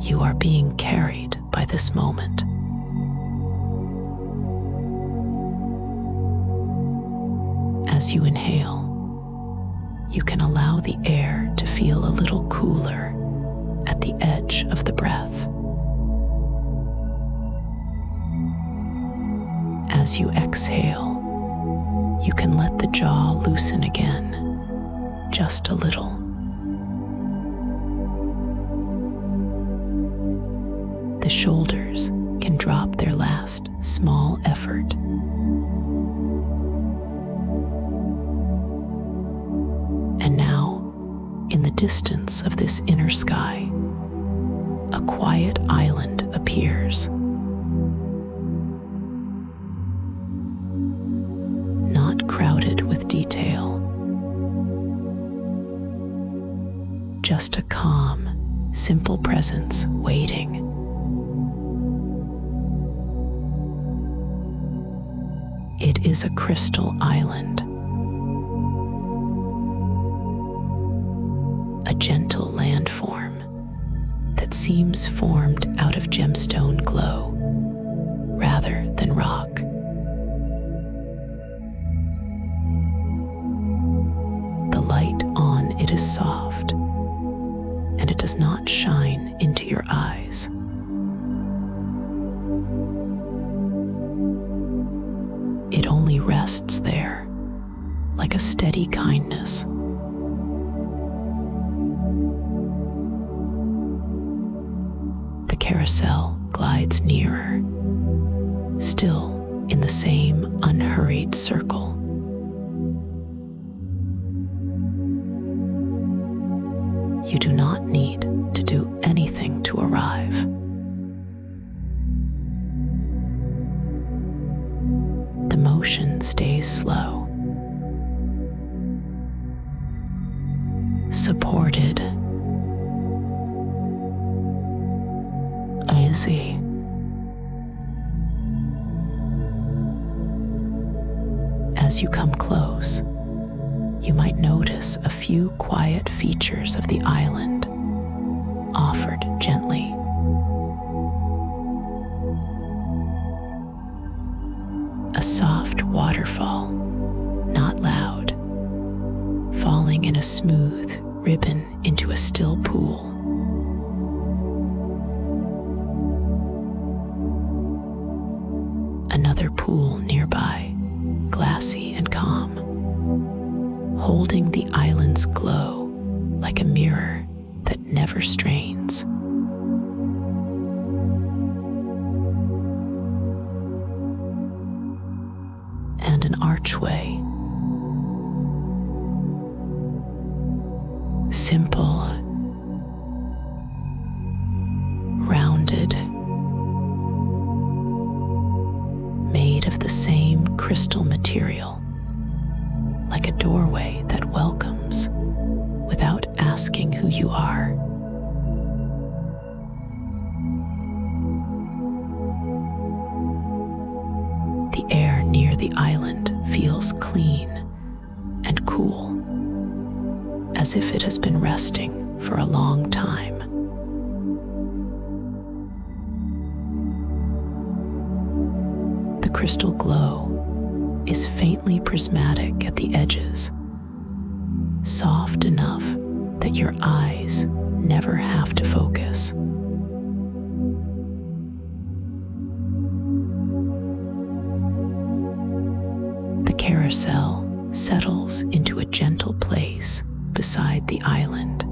You are being carried by this moment. As you inhale, you can allow the air to feel a little cooler at the edge of the breath. As you exhale, you can let the jaw loosen again, just a little. The shoulders can drop their last small effort. And now, in the distance of this inner sky, a quiet island appears. Not crowded with detail, just a calm, simple presence waiting. It is a crystal island, a gentle landform that seems formed out of gemstone glow rather than rock. The light on it is soft, and it does not shine into your eyes. It only rests there, like a steady kindness. The carousel glides nearer, still in the same unhurried circle. You do not need to do anything to arrive. The motion motion stays slow, supported, easy. As you come close, you might notice a few quiet features of the island, offered gently. A soft waterfall, not loud, falling in a smooth ribbon into a still pool. Another pool nearby, glassy and calm, holding the island's glow like a mirror that never strains. And an archway, simple, rounded, made of the same crystal material, like a doorway that welcomes without asking who you are. The air near the island feels clean and cool, as if it has been resting for a long time. The crystal glow is faintly prismatic at the edges, soft enough that your eyes never have to focus. The carousel settles into a gentle place beside the island,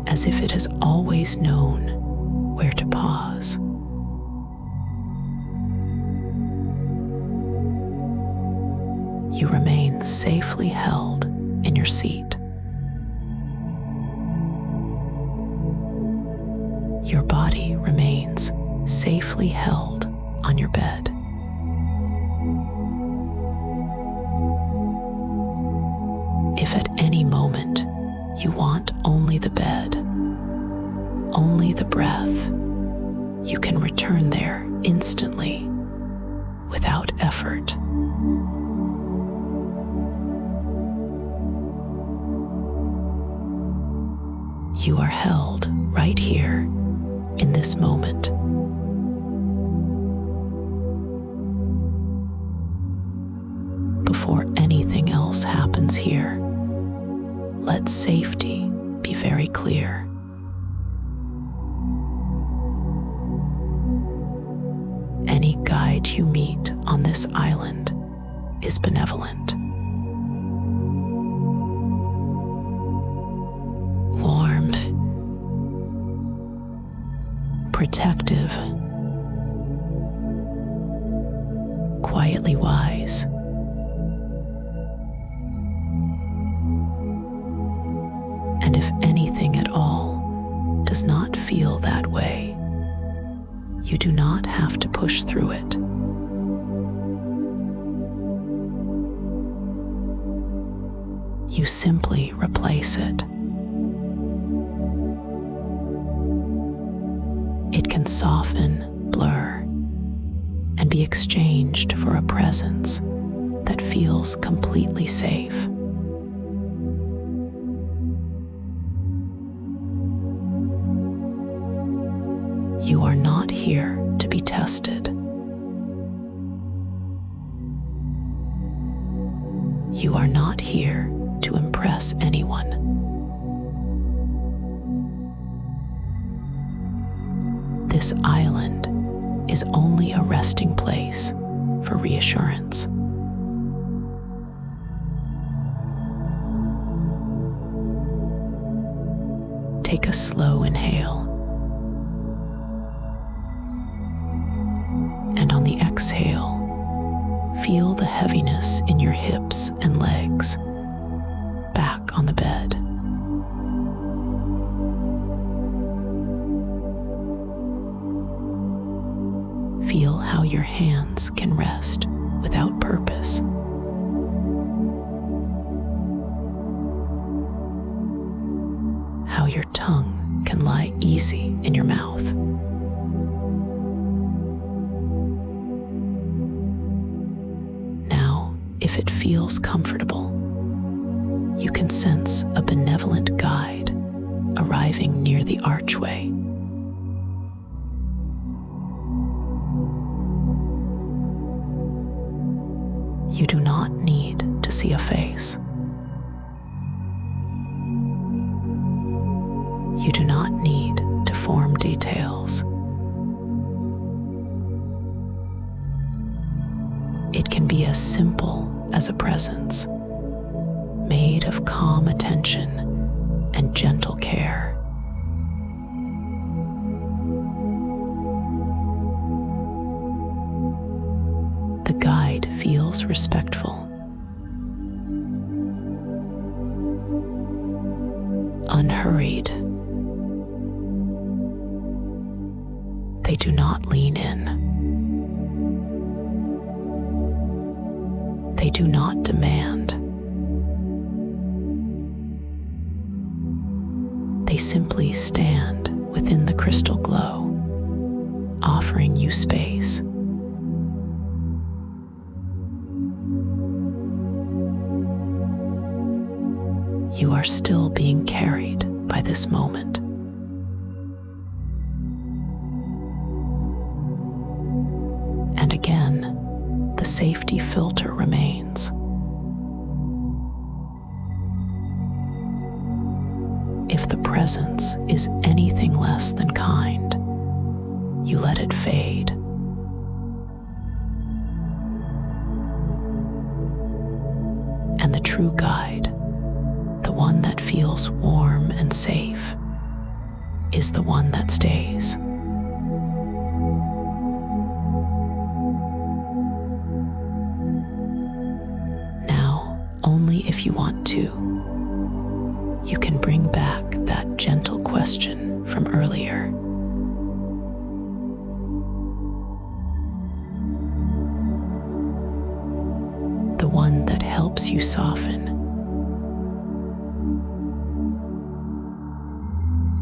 as if it has always known where to pause. You remain safely held in your seat. Your body remains safely held on your bed. If at any moment you want only the bed, only the breath, you can return there instantly, without effort. You are held right here in this moment. Before anything else happens here, let safety be very clear. Any guide you meet on this island is benevolent, warm, protective, quietly wise. And if anything at all does not feel that way, you do not have to push through it. You simply replace it. It can soften, blur, and be exchanged for a presence that feels completely safe. You are not here to be tested. You are not here to impress anyone. This island is only a resting place for reassurance. Take a slow inhale, and on the exhale, feel the heaviness in your hips and legs back on the bed. Feel how your hands can rest without pressure. if it feels comfortable, you can sense a benevolent guide arriving near the archway. You do not need to see a face. You do not need to form details. It can be as simple as a presence, made of calm attention and gentle care. The guide feels respectful, unhurried. They do not lean in. They do not demand. They simply stand within the crystal glow, offering you space. You are still being carried by this moment. And again, the safety filter remains. If the presence is anything less than kind, you let it fade. And the true guide, the one that feels warm and safe, is the one that stays. Now, only if you want to, you can bring back that gentle question from earlier. The one that helps you soften.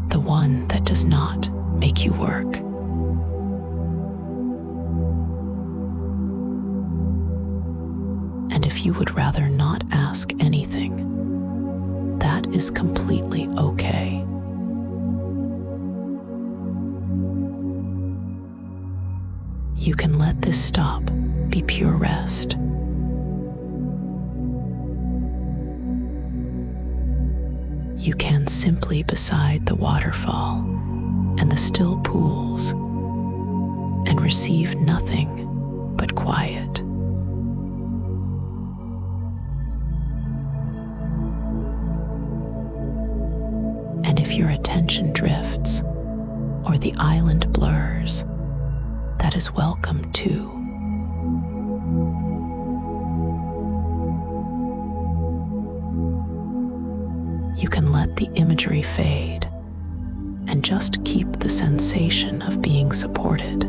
The one that does not make you work. And if you would rather not ask anything, that is completely okay. You can let this stop be pure rest. You can simply beside the waterfall and the still pools and receive nothing but quiet. And if your attention drifts or the island blurs, that is welcome too. You can let the imagery fade and just keep the sensation of being supported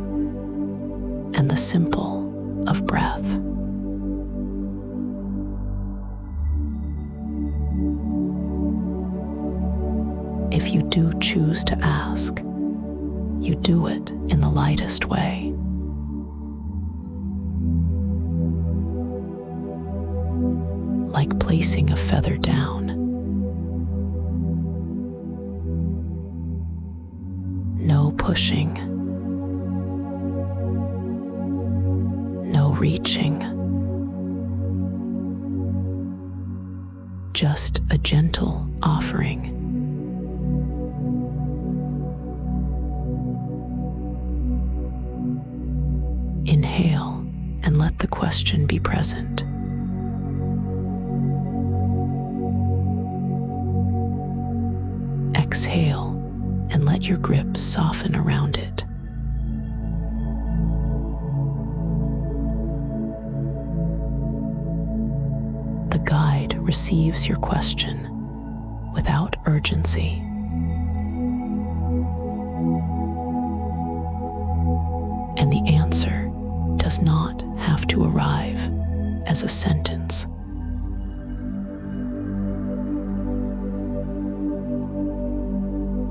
and the simple of breath. If you do choose to ask, you do it in the lightest way. Like placing a feather down. No pushing. No reaching. Just a gentle offering. Inhale and let the question be present. Exhale and let your grip soften around it. The guide receives your question without urgency. And the answer does not have to arrive as a sentence.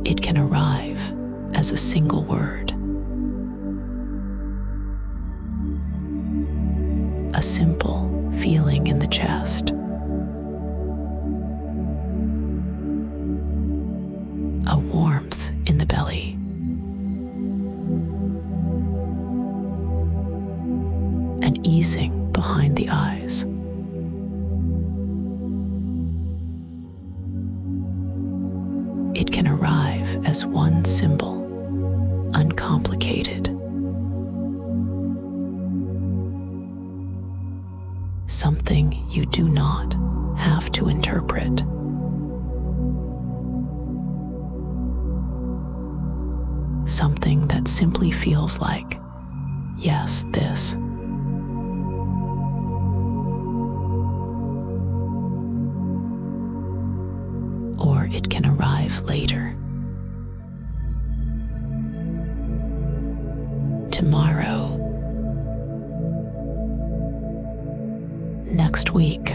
It can arrive as a single word. A simple feeling in the chest, a warmth in the belly, an easing behind the eyes. It can arrive as one symbol, uncomplicated. Something you do not have to interpret. Something that simply feels like, yes, this. Or it can arrive later. Tomorrow. Next week.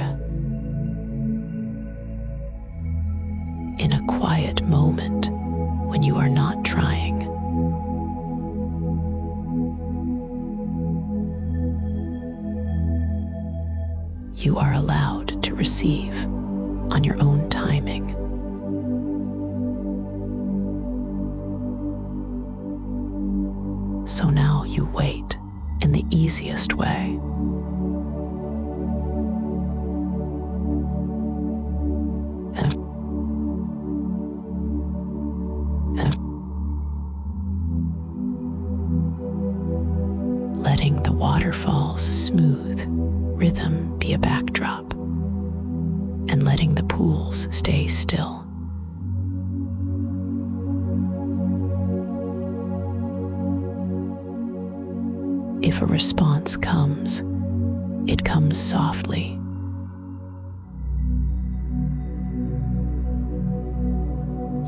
In a quiet moment when you are not trying. You are allowed to receive on your own timing. So now you wait in the easiest way. Letting the waterfall's smooth rhythm be a backdrop, and letting the pools stay still. If a response comes, it comes softly.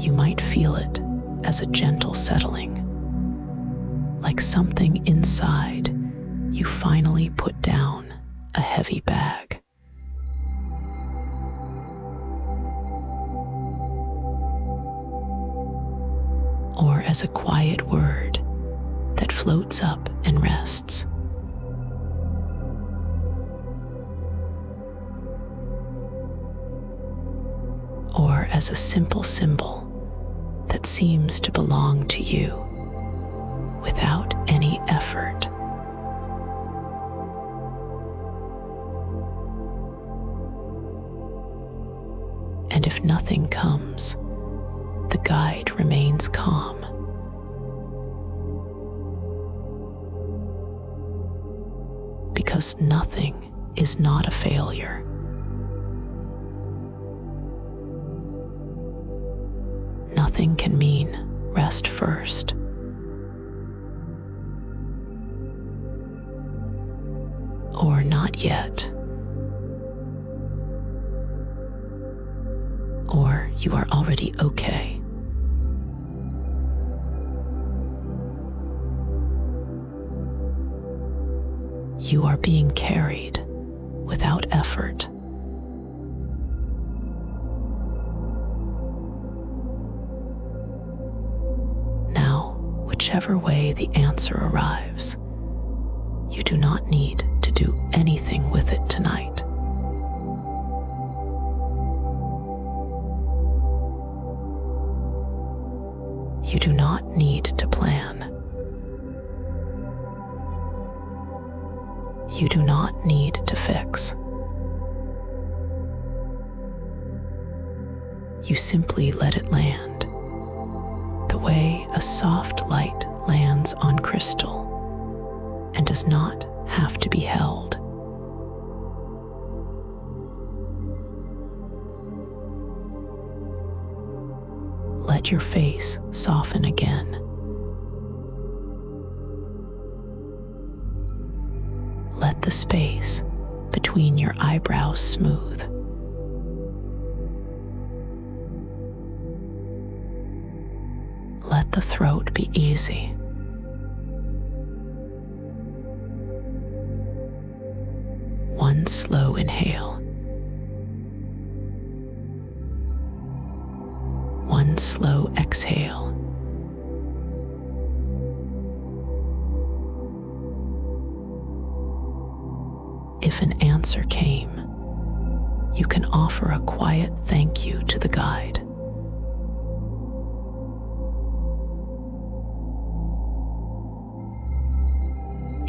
You might feel it as a gentle settling, like something inside you finally put down a heavy bag. Or as a quiet word that floats up and rests. Or as a simple symbol that seems to belong to you without any effort. And if nothing comes, the guide remains calm. Because nothing is not a failure. Nothing can mean rest first. Or not yet. Or you are already okay. You are being carried without effort. Now, whichever way the answer arrives, you do not need to do anything with it tonight. You do not need to plan. You do not need to fix. You simply let it land, the way a soft light lands on crystal and does not have to be held. Let your face soften again. Let the space between your eyebrows smooth. Let the throat be easy. One slow inhale. One slow exhale. If an answer came, you can offer a quiet thank you to the guide.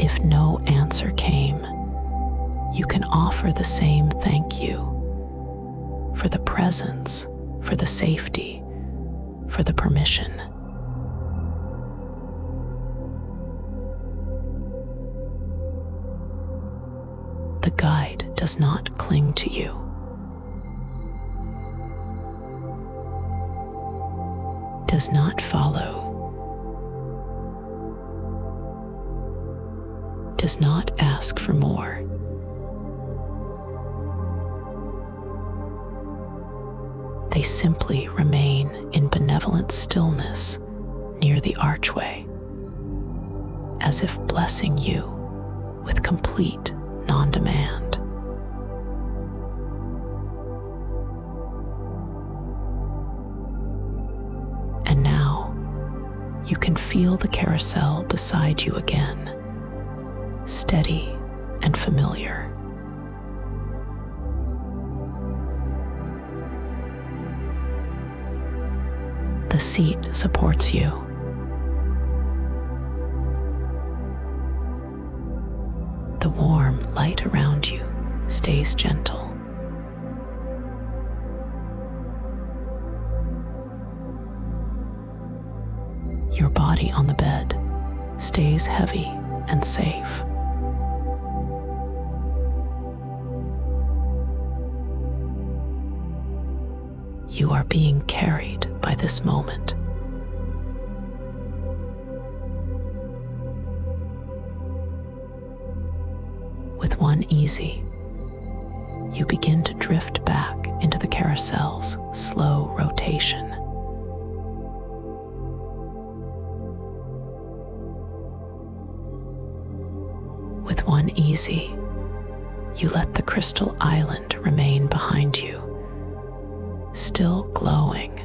If no answer came, you can offer the same thank you for the presence, for the safety, for the permission. The guide does not cling to you. Does not follow. Does not ask for more. They simply remain in benevolent stillness near the archway, as if blessing you with complete non-demand. And now you can feel the carousel beside you again, steady and familiar. The seat supports you. The warm light around you stays gentle. Your body on the bed stays heavy and safe. You are being carried by this moment. With one easy, you begin to drift back into the carousel's slow rotation. With one easy, you let the crystal island remain behind you, still glowing,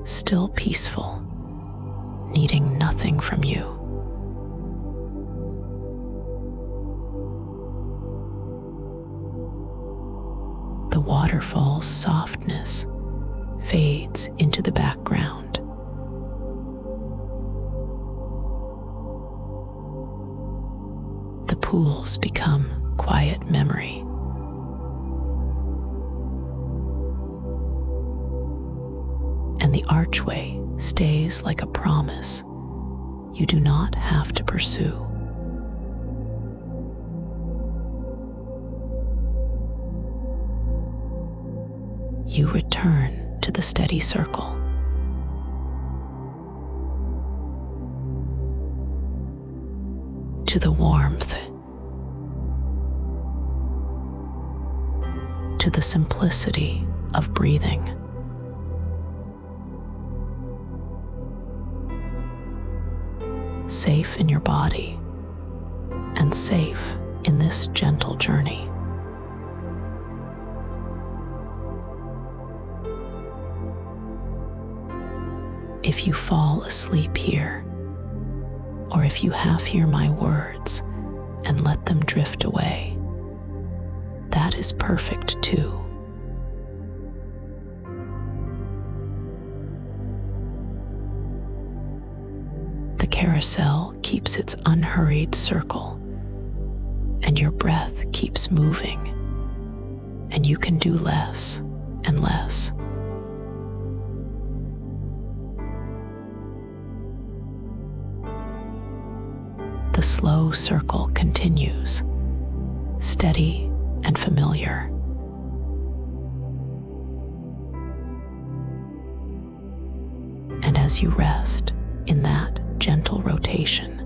still peaceful, needing nothing from you. The waterfall's softness fades into the background. The pools become quiet memory. And the archway stays like a promise you do not have to pursue. You return to the steady circle. To the warmth. To the simplicity of breathing. Safe in your body and safe in this gentle journey. If you fall asleep here, or if you half hear my words and let them drift away, that is perfect too. The carousel keeps its unhurried circle, and your breath keeps moving, and you can do less and less. The slow circle continues, steady and familiar. And as you rest in that gentle rotation,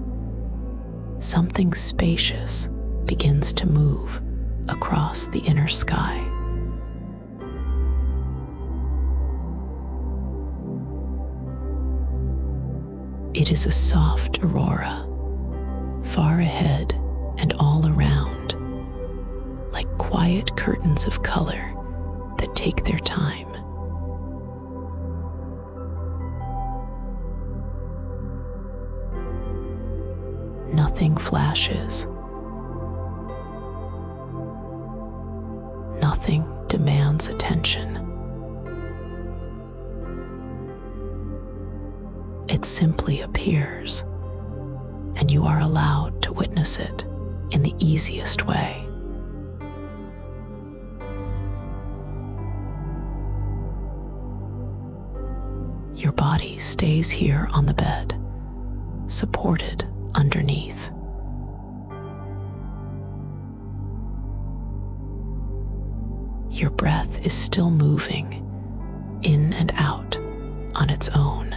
something spacious begins to move across the inner sky. It is a soft aurora, far ahead and all around, like quiet curtains of color that take their time. Nothing flashes. Nothing demands demands attention. It simply appears, and you are allowed to witness it in the easiest way. Your body stays here on the bed, supported underneath. Your breath is still moving in and out on its own.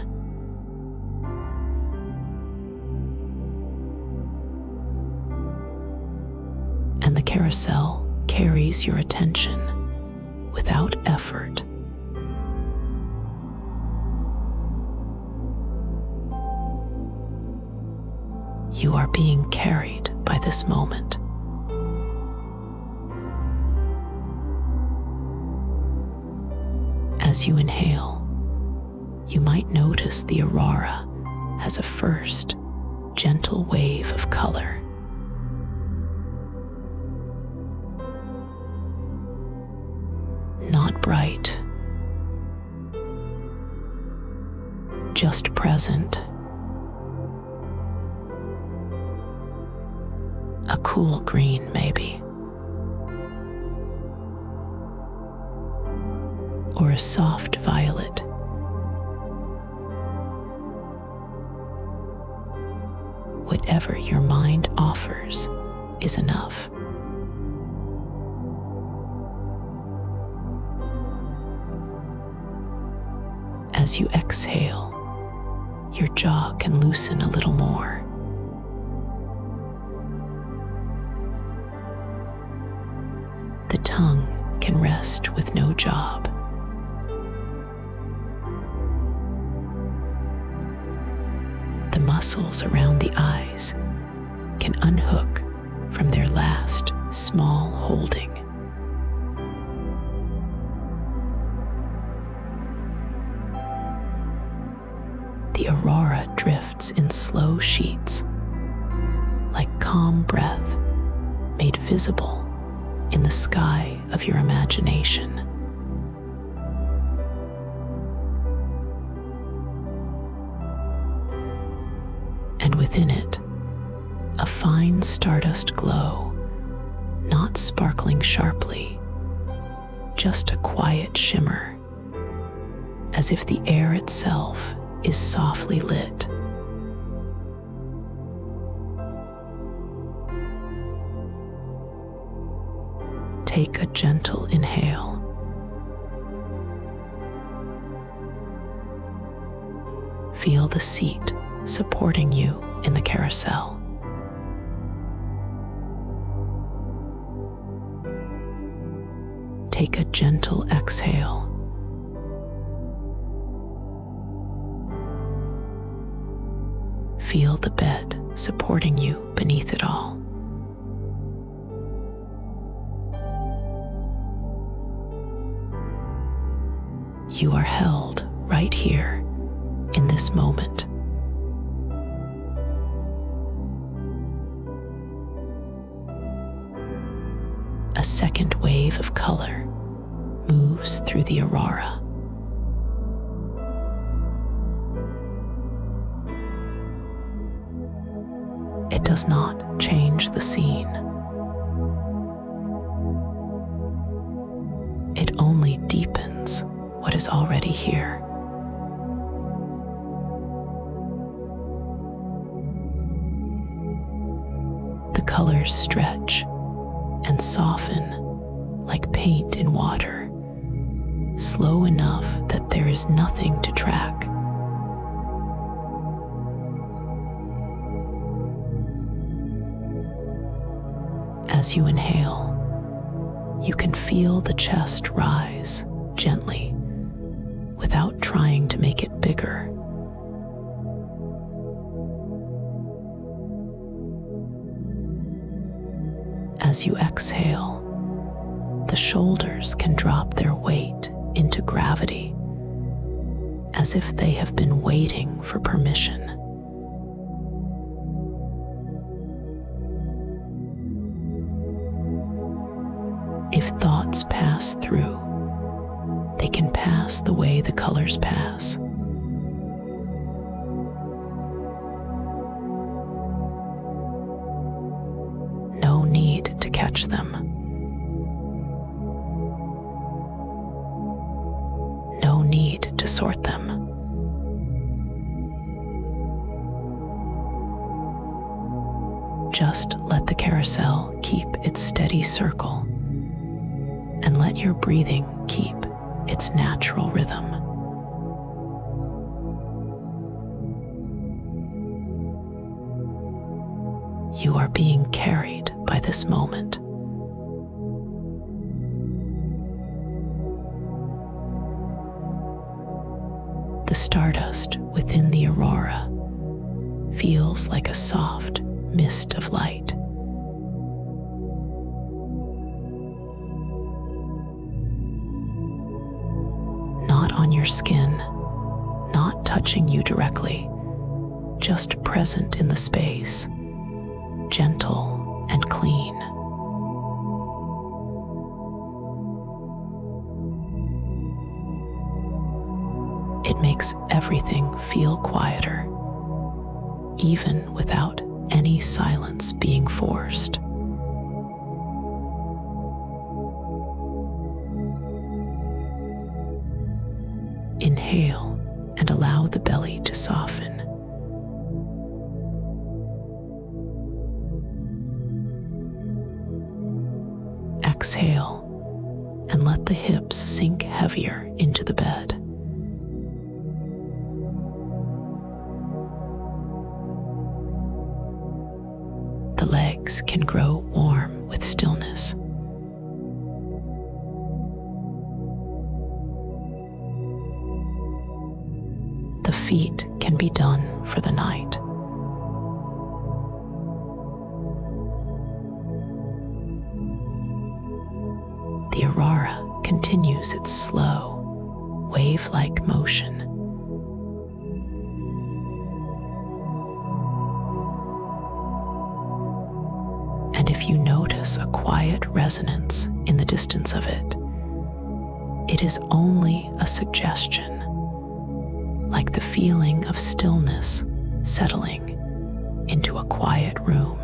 And the carousel carries your attention without effort. You are being carried by this moment. As you inhale, you might notice the aurora has a first gentle wave of color. Not bright, just present. A cool green, maybe. Or a soft violet. Whatever your mind offers is enough. As you exhale, your jaw can loosen a little more. The tongue can rest with no job. The muscles around the eyes can unhook from their last small holding. The aurora drifts in slow sheets, like calm breath made visible in the sky of your imagination. And within it, a fine stardust glow, not sparkling sharply, just a quiet shimmer, as if the air itself is softly lit. Take a gentle inhale. Feel the seat supporting you in the carousel. Take a gentle exhale. Feel the bed supporting you beneath it all. You are held right here in this moment. A second wave of color moves through the aurora. It does not change the scene. It only deepens what is already here. The colors stretch and soften like paint in water, slow enough that there is nothing to track. As you inhale, you can feel the chest rise gently without trying to make it bigger. As you exhale, the shoulders can drop their weight into gravity, as if they have been waiting for permission. If thoughts pass through, They can pass the way the colors pass. No need to catch them. No need to sort them. Just let the carousel keep its steady circle, and let your breathing keep its natural rhythm. You are being carried by this moment. The stardust within the aurora feels like a soft mist of light. Not on your skin, not touching you directly, just present in the space, gentle and clean. It makes everything feel quieter, even without any silence being forced. Inhale and allow the belly to soften. Exhale and let the hips sink heavier into the bed. The legs can grow warm with stillness. The feet can be done for the night. The aurora continues its slow, wave-like motion. And if you notice a quiet resonance in the distance of it, it is only a suggestion, like the feeling of stillness settling into a quiet room.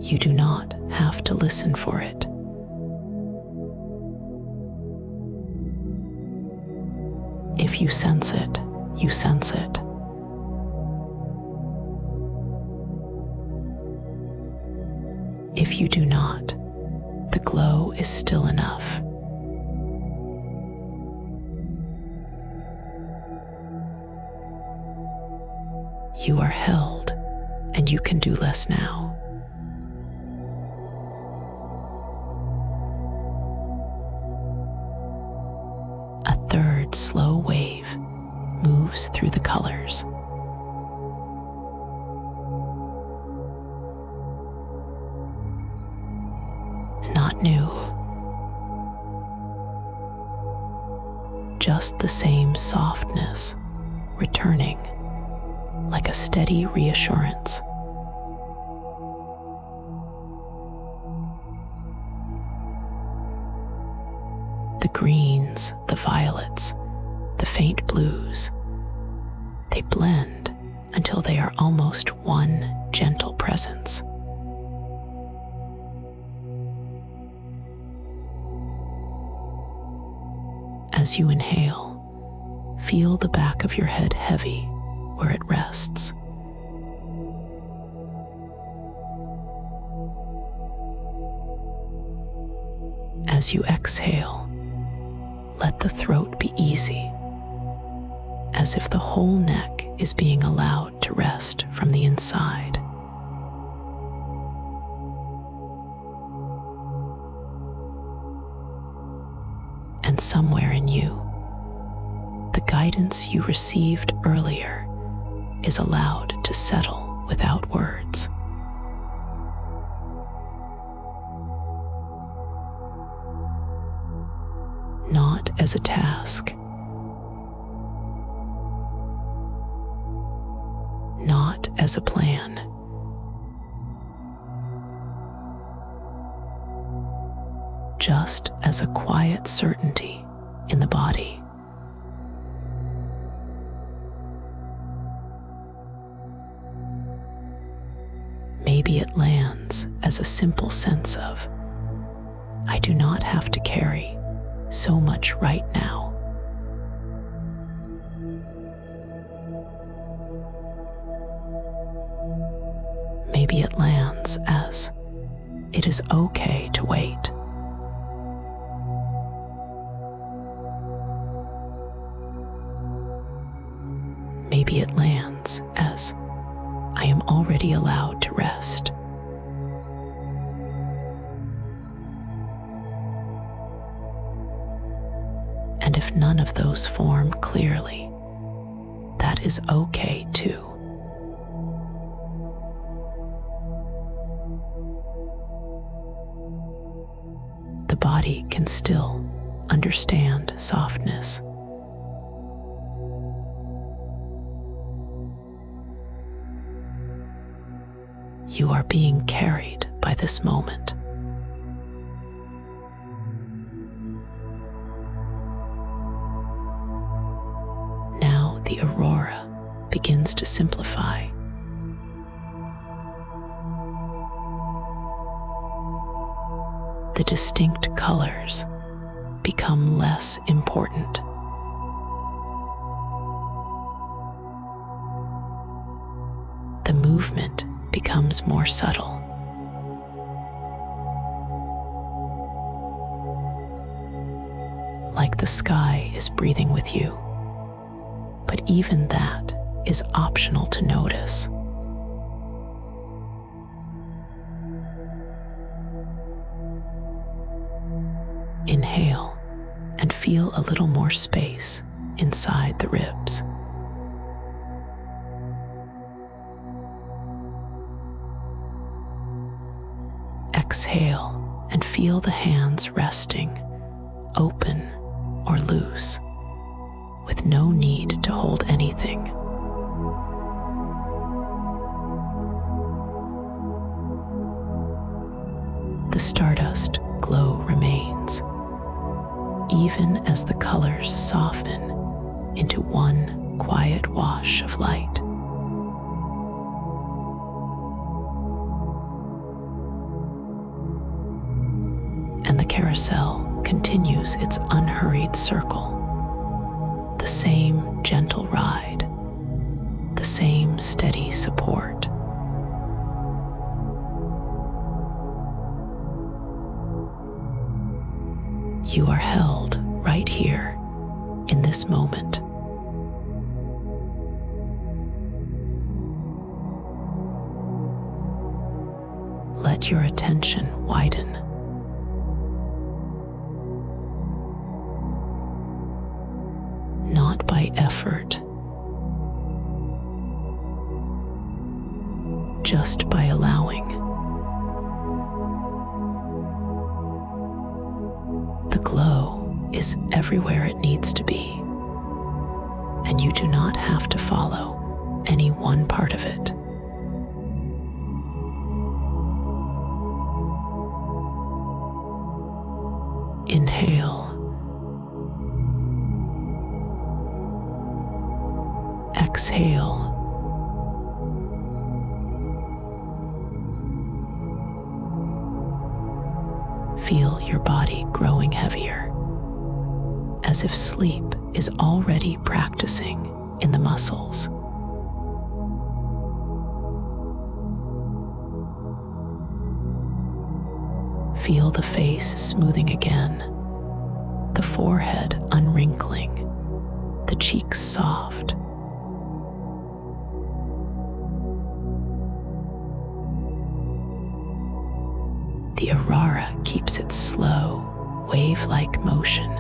You do not have to listen for it. If you sense it, you sense it. If you do not, the glow is still enough. You are held, and you can do less now. A third slow wave moves through the colors. It's not new, just the same softness returning like a steady reassurance. The greens, the violets, the faint blues, they blend until they are almost one gentle presence. As you inhale, feel the back of your head heavy where it rests. As you exhale, let the throat be easy, as if the whole neck is being allowed to rest from the inside. And somewhere in you, the guidance you received earlier is allowed to settle without words. Not as a task, not as a plan, just as a quiet certainty in the body. Maybe it lands as a simple sense of, I do not have to carry so much right now. Maybe it lands as, it is okay to wait. Maybe it lands as, I am already allowed to rest. And if none of those form clearly, that is okay too. The body can still understand softness. You are being carried by this moment. Now the aurora begins to simplify. The distinct colors become less important. The movement becomes more subtle. Like the sky is breathing with you, but even that is optional to notice. Inhale and feel a little more space inside the ribs. Exhale and feel the hands resting, open or loose, with no need to hold anything. The stardust glow remains, even as the colors soften into one quiet wash of light. And the carousel continues its unhurried circle, the same gentle ride, the same steady support. You are held right here in this moment. Let your attention widen. Not by effort, just by allowing. The glow is everywhere it needs to be, and you do not have to follow any one part of it. Inhale. Exhale. Feel your body growing heavier, as if sleep is already practicing in the muscles. Feel the face smoothing again, the forehead unwrinkling, the cheeks soft. The aurora keeps its slow, wave-like motion,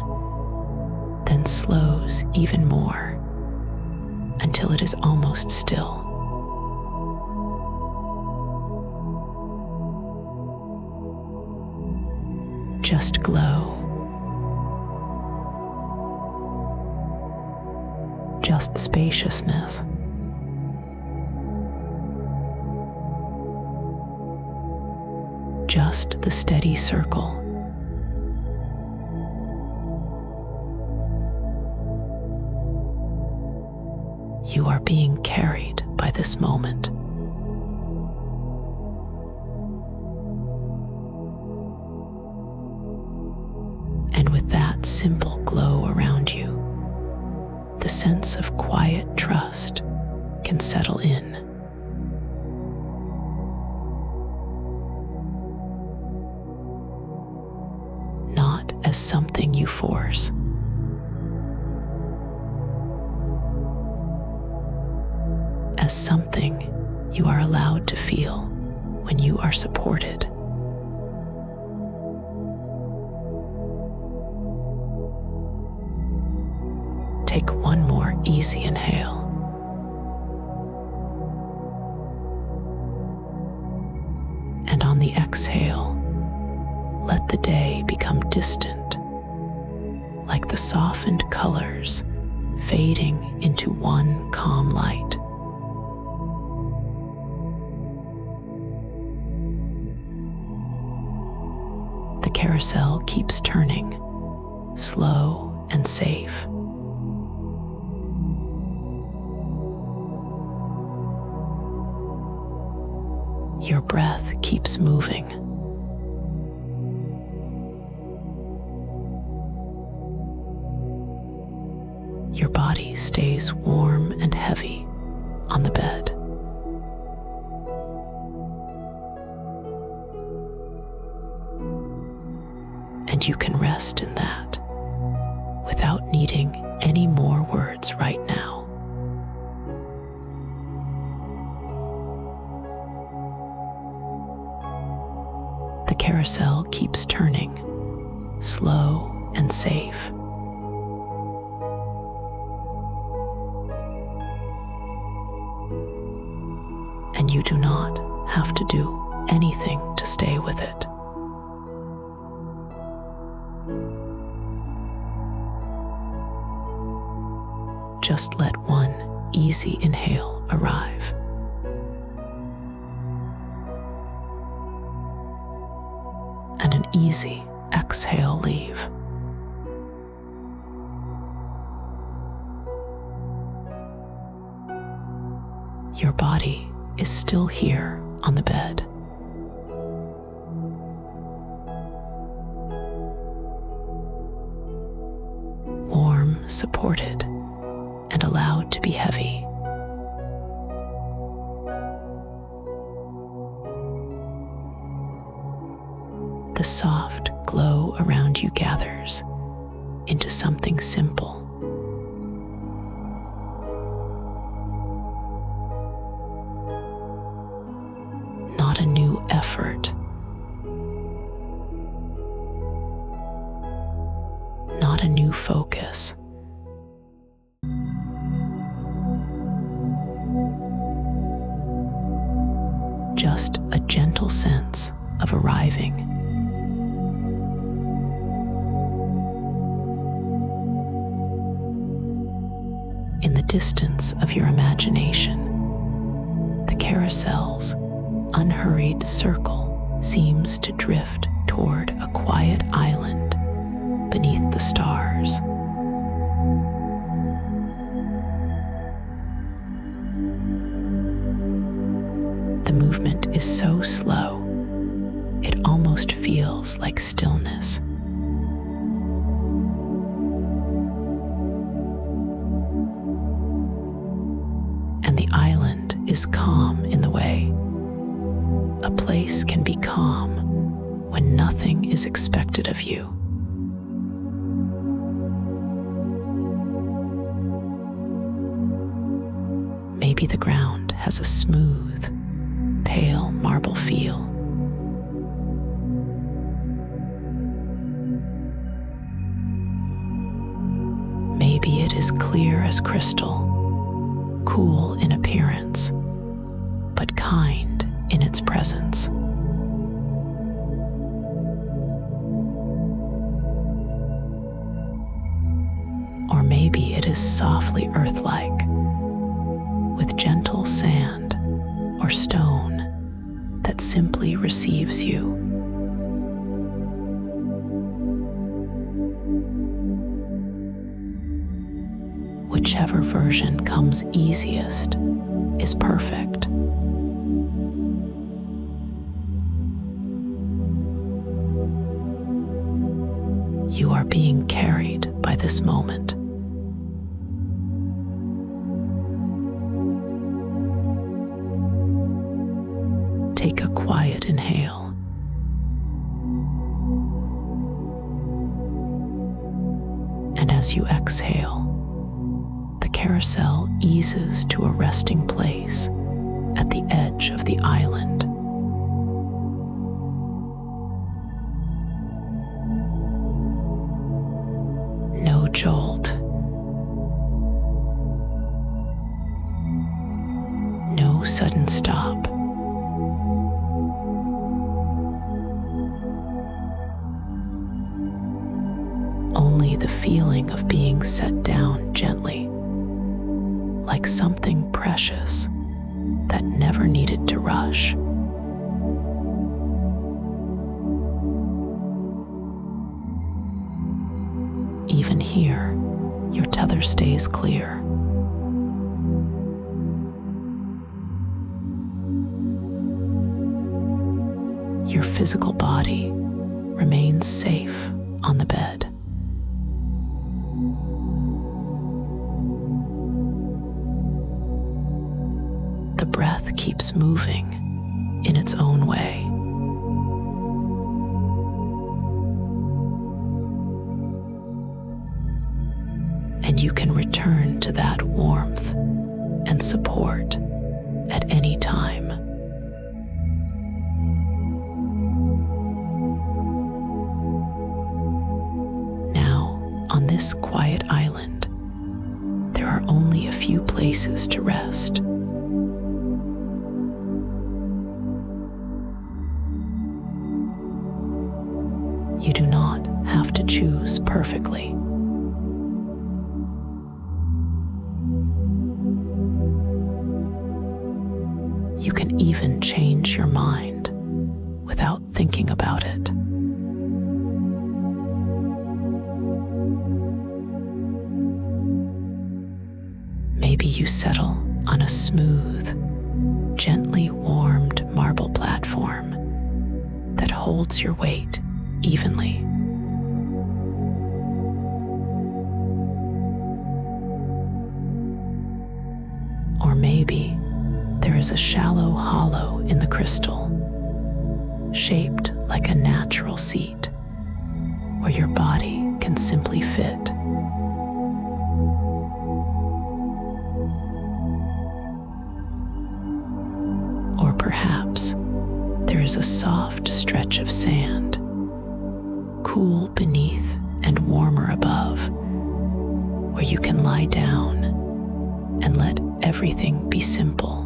then slows even more until it is almost still. Just glow. Just spaciousness. Just the steady circle. carried by this moment. And with that simple glow around you, the sense of quiet trust can settle in. Not as something you force, as something you are allowed to feel when you are supported. Take one more easy inhale. And on the exhale, let the day become distant, like the softened colors fading into one calm light. The carousel keeps turning, slow and safe. Your breath keeps moving. Your body stays warm and heavy on the bed. And you can rest in that without needing any more words right now. The carousel keeps turning, slow and safe. And you do not have to do anything to stay with it. Just let one easy inhale arrive. And an easy exhale leave. Your body is still here on the bed. Warm, supported, and allowed to be heavy. The soft glow around you gathers into something simple. Not a new effort. Not a new focus. Just a gentle sense of arriving. In the distance of your imagination, the carousel's unhurried circle seems to drift toward a quiet island beneath the stars. The movement is so slow, it almost feels like stillness. And the island is calm in the way. A place can be calm when nothing is expected of you. Maybe the ground has a smooth, pale marble feel. Maybe it is clear as crystal, cool in appearance, but kind in its presence. Or maybe it is softly earth-like, with gentle sand or stone that simply receives you. Whichever version comes easiest is perfect. You are being carried by this moment. Take a quiet inhale. And as you exhale, the carousel eases to a resting place at the edge of the island. No jolt. No sudden stop. Only the feeling of being set down gently, like something precious that never needed to rush. Even here, your tether stays clear. Your physical body remains safe on the bed. The breath keeps moving in its own way. And you can return to that warmth and support at any time. Now, on this quiet island, there are only a few places to rest. You do not have to choose perfectly. You can even change your mind without thinking about it. Maybe you settle on a smooth, gently warmed marble platform that holds your weight evenly. Or maybe there is a shallow hollow in the crystal, shaped like a natural seat, where your body can simply fit. Or perhaps there is a soft stretch of sand, cool beneath and warmer above, where you can lie down and let everything be simple.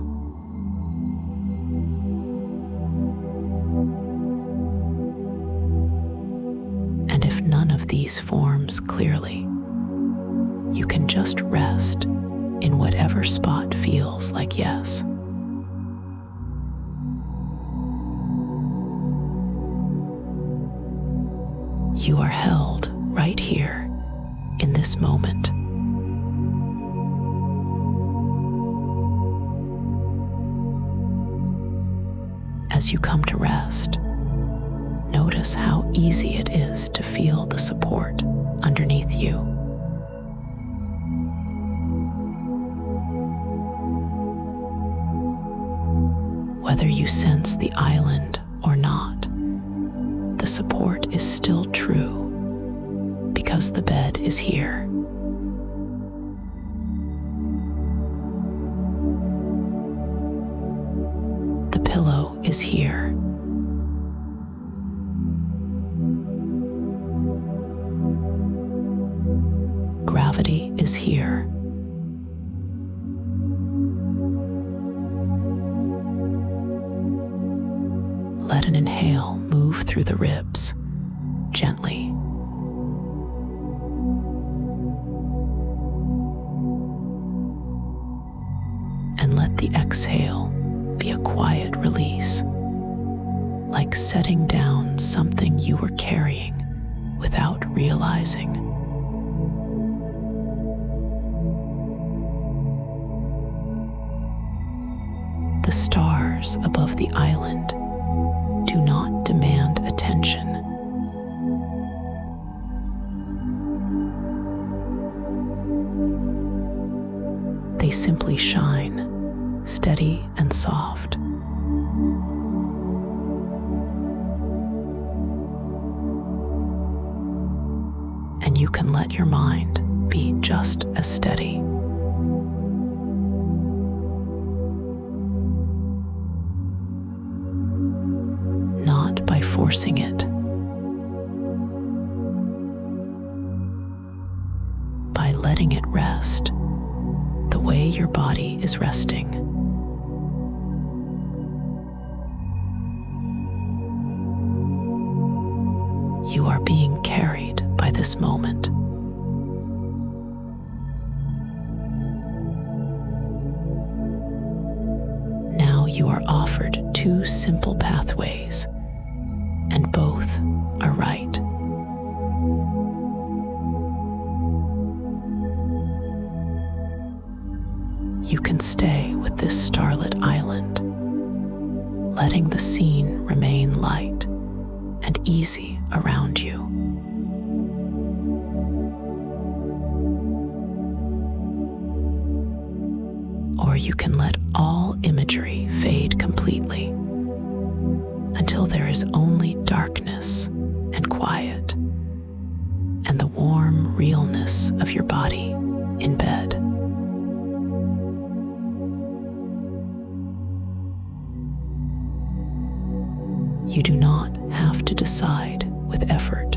And if none of these forms clearly, you can just rest in whatever spot feels like yes. You are held right here in this moment. As you come to rest, notice how easy it is to feel the support underneath you. Whether you sense the island or not, the support is still true because the bed is here. The pillow is here. Gravity is here. Let an inhale move through the ribs gently. And let the exhale be a quiet release, like setting down something you were carrying without realizing. The stars above the island do not demand attention. They simply shine, steady and soft. And you can let your mind be just as steady. Not by forcing it, by letting it rest the way your body is resting. You are being carried by this moment. Now you are offered two simple pathways, and both are right. You can stay with this starlit island, letting the scene remain light and easy around you. Or you can let all imagery fade completely until there is only darkness and quiet and the warm realness of your body in bed. You do not have to decide with effort.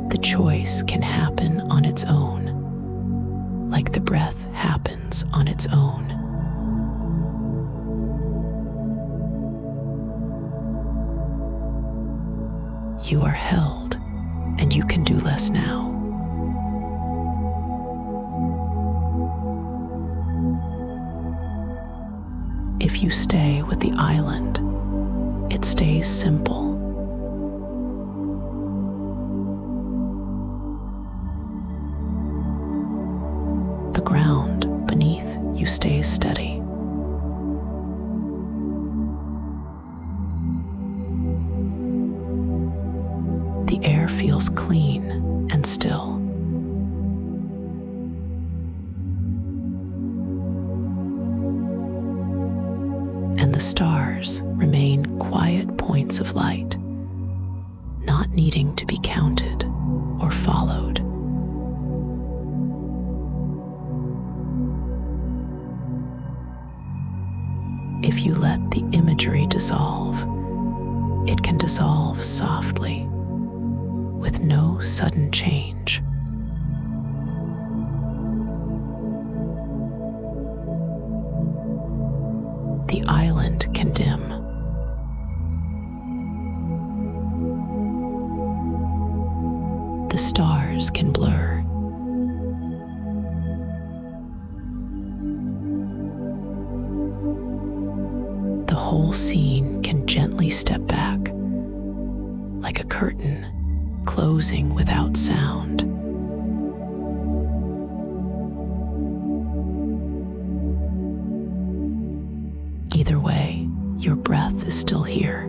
The choice can happen on its own, like the breath happens on its own. You are held, and you can do less now. If you stay with the island, it stays simple. The ground beneath you stays steady. The air feels clean and still. And the stars remain quiet points of light, not needing to be counted or followed. If you let the imagery dissolve, it can dissolve softly, with no sudden change. The island can dim. The stars can blur. The whole scene can gently step back, like a curtain closing without sound. Either way, your breath is still here.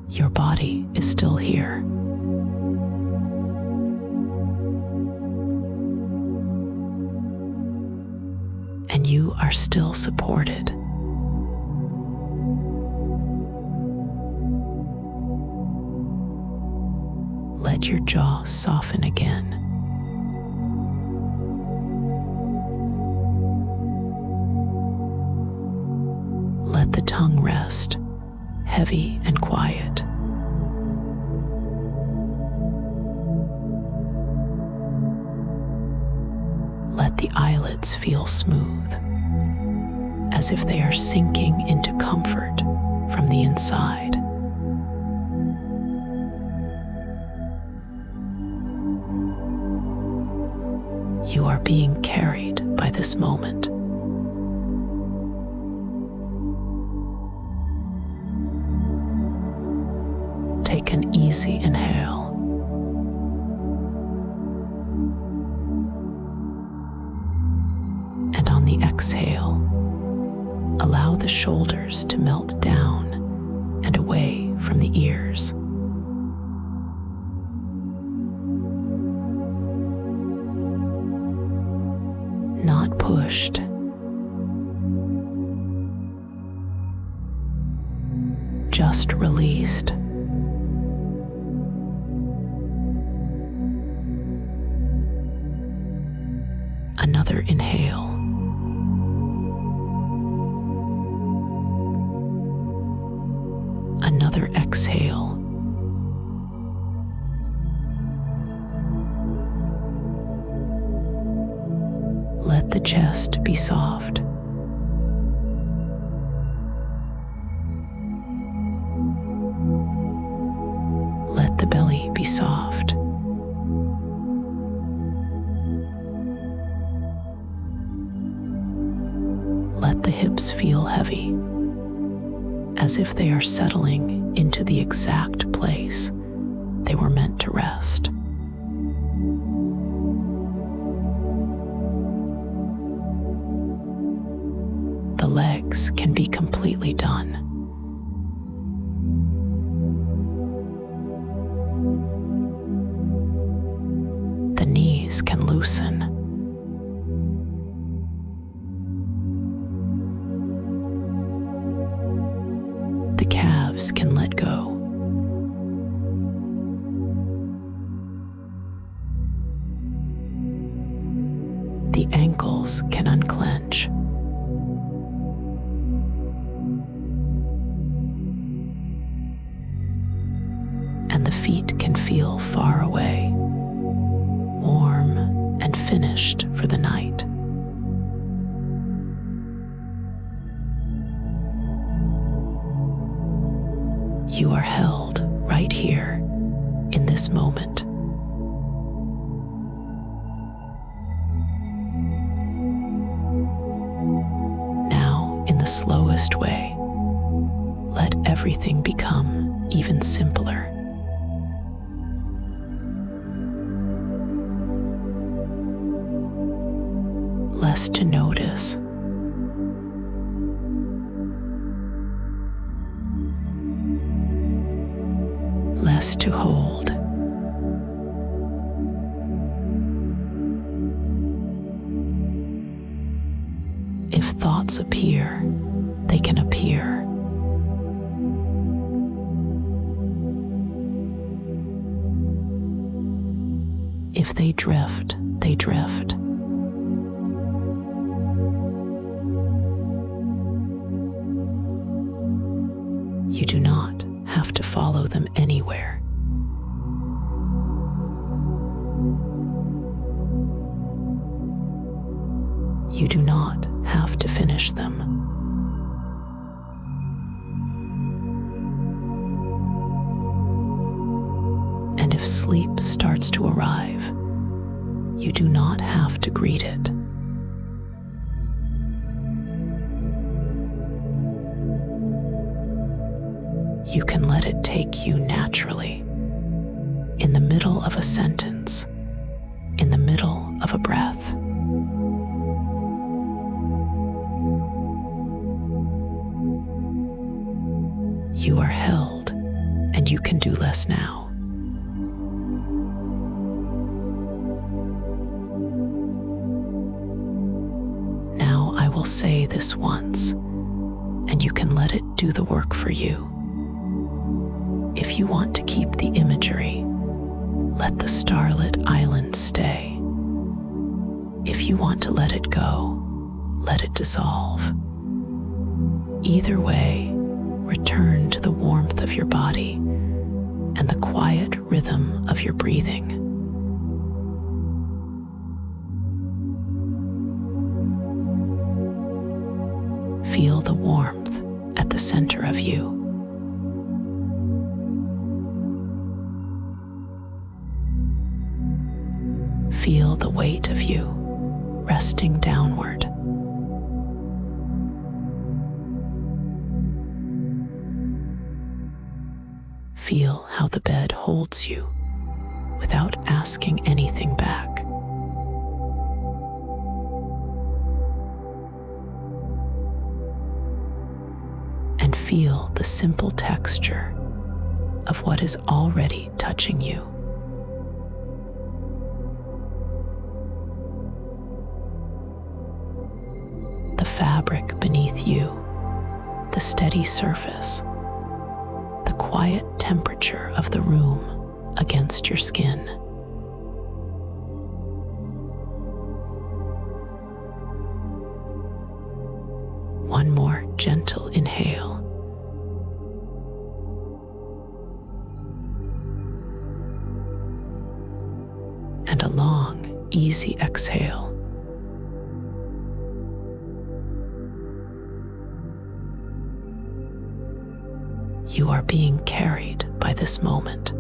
Your body is still here. And you are still supported. Let your jaw soften again. Let the tongue rest, heavy and quiet. Let the eyelids feel smooth, as if they are sinking into comfort from the inside. You are being carried by this moment. easy inhale. And on the exhale, allow the shoulders to melt down and away from the ears. Not pushed. Just released. Another inhale. Another exhale. Let the chest be soft. Let the belly be soft. Let the hips feel heavy, as if they are settling into the exact place they were meant to rest. The legs can be completely done. The knees can loosen. The calves can let go. The ankles can unclench. And the feet can feel far away, warm and finished for the night. You are held right here in this moment. Now, in the slowest way, let everything become even simpler. Less to notice. Less to hold. If thoughts appear, they can appear. If they drift, they drift. You do not have to follow them anywhere. You do not have to finish them. And if sleep starts to arrive, you do not have to greet it. You can let it take you naturally, in the middle of a sentence, in the middle of a breath. You are held, and you can do less now. Now I will say this once, and you can let it do the work for you. If you want to keep the imagery, let the starlit island stay. If you want to let it go, let it dissolve. Either way, return to the warmth of your body and the quiet rhythm of your breathing. Feel the warmth at the center of you. Feel the weight of you resting downward. Feel how the bed holds you without asking anything back. And feel the simple texture of what is already touching you. The fabric beneath you, the steady surface, the quiet temperature of the room against your skin. One more gentle inhale. And a long, easy exhale. You are being carried by this moment.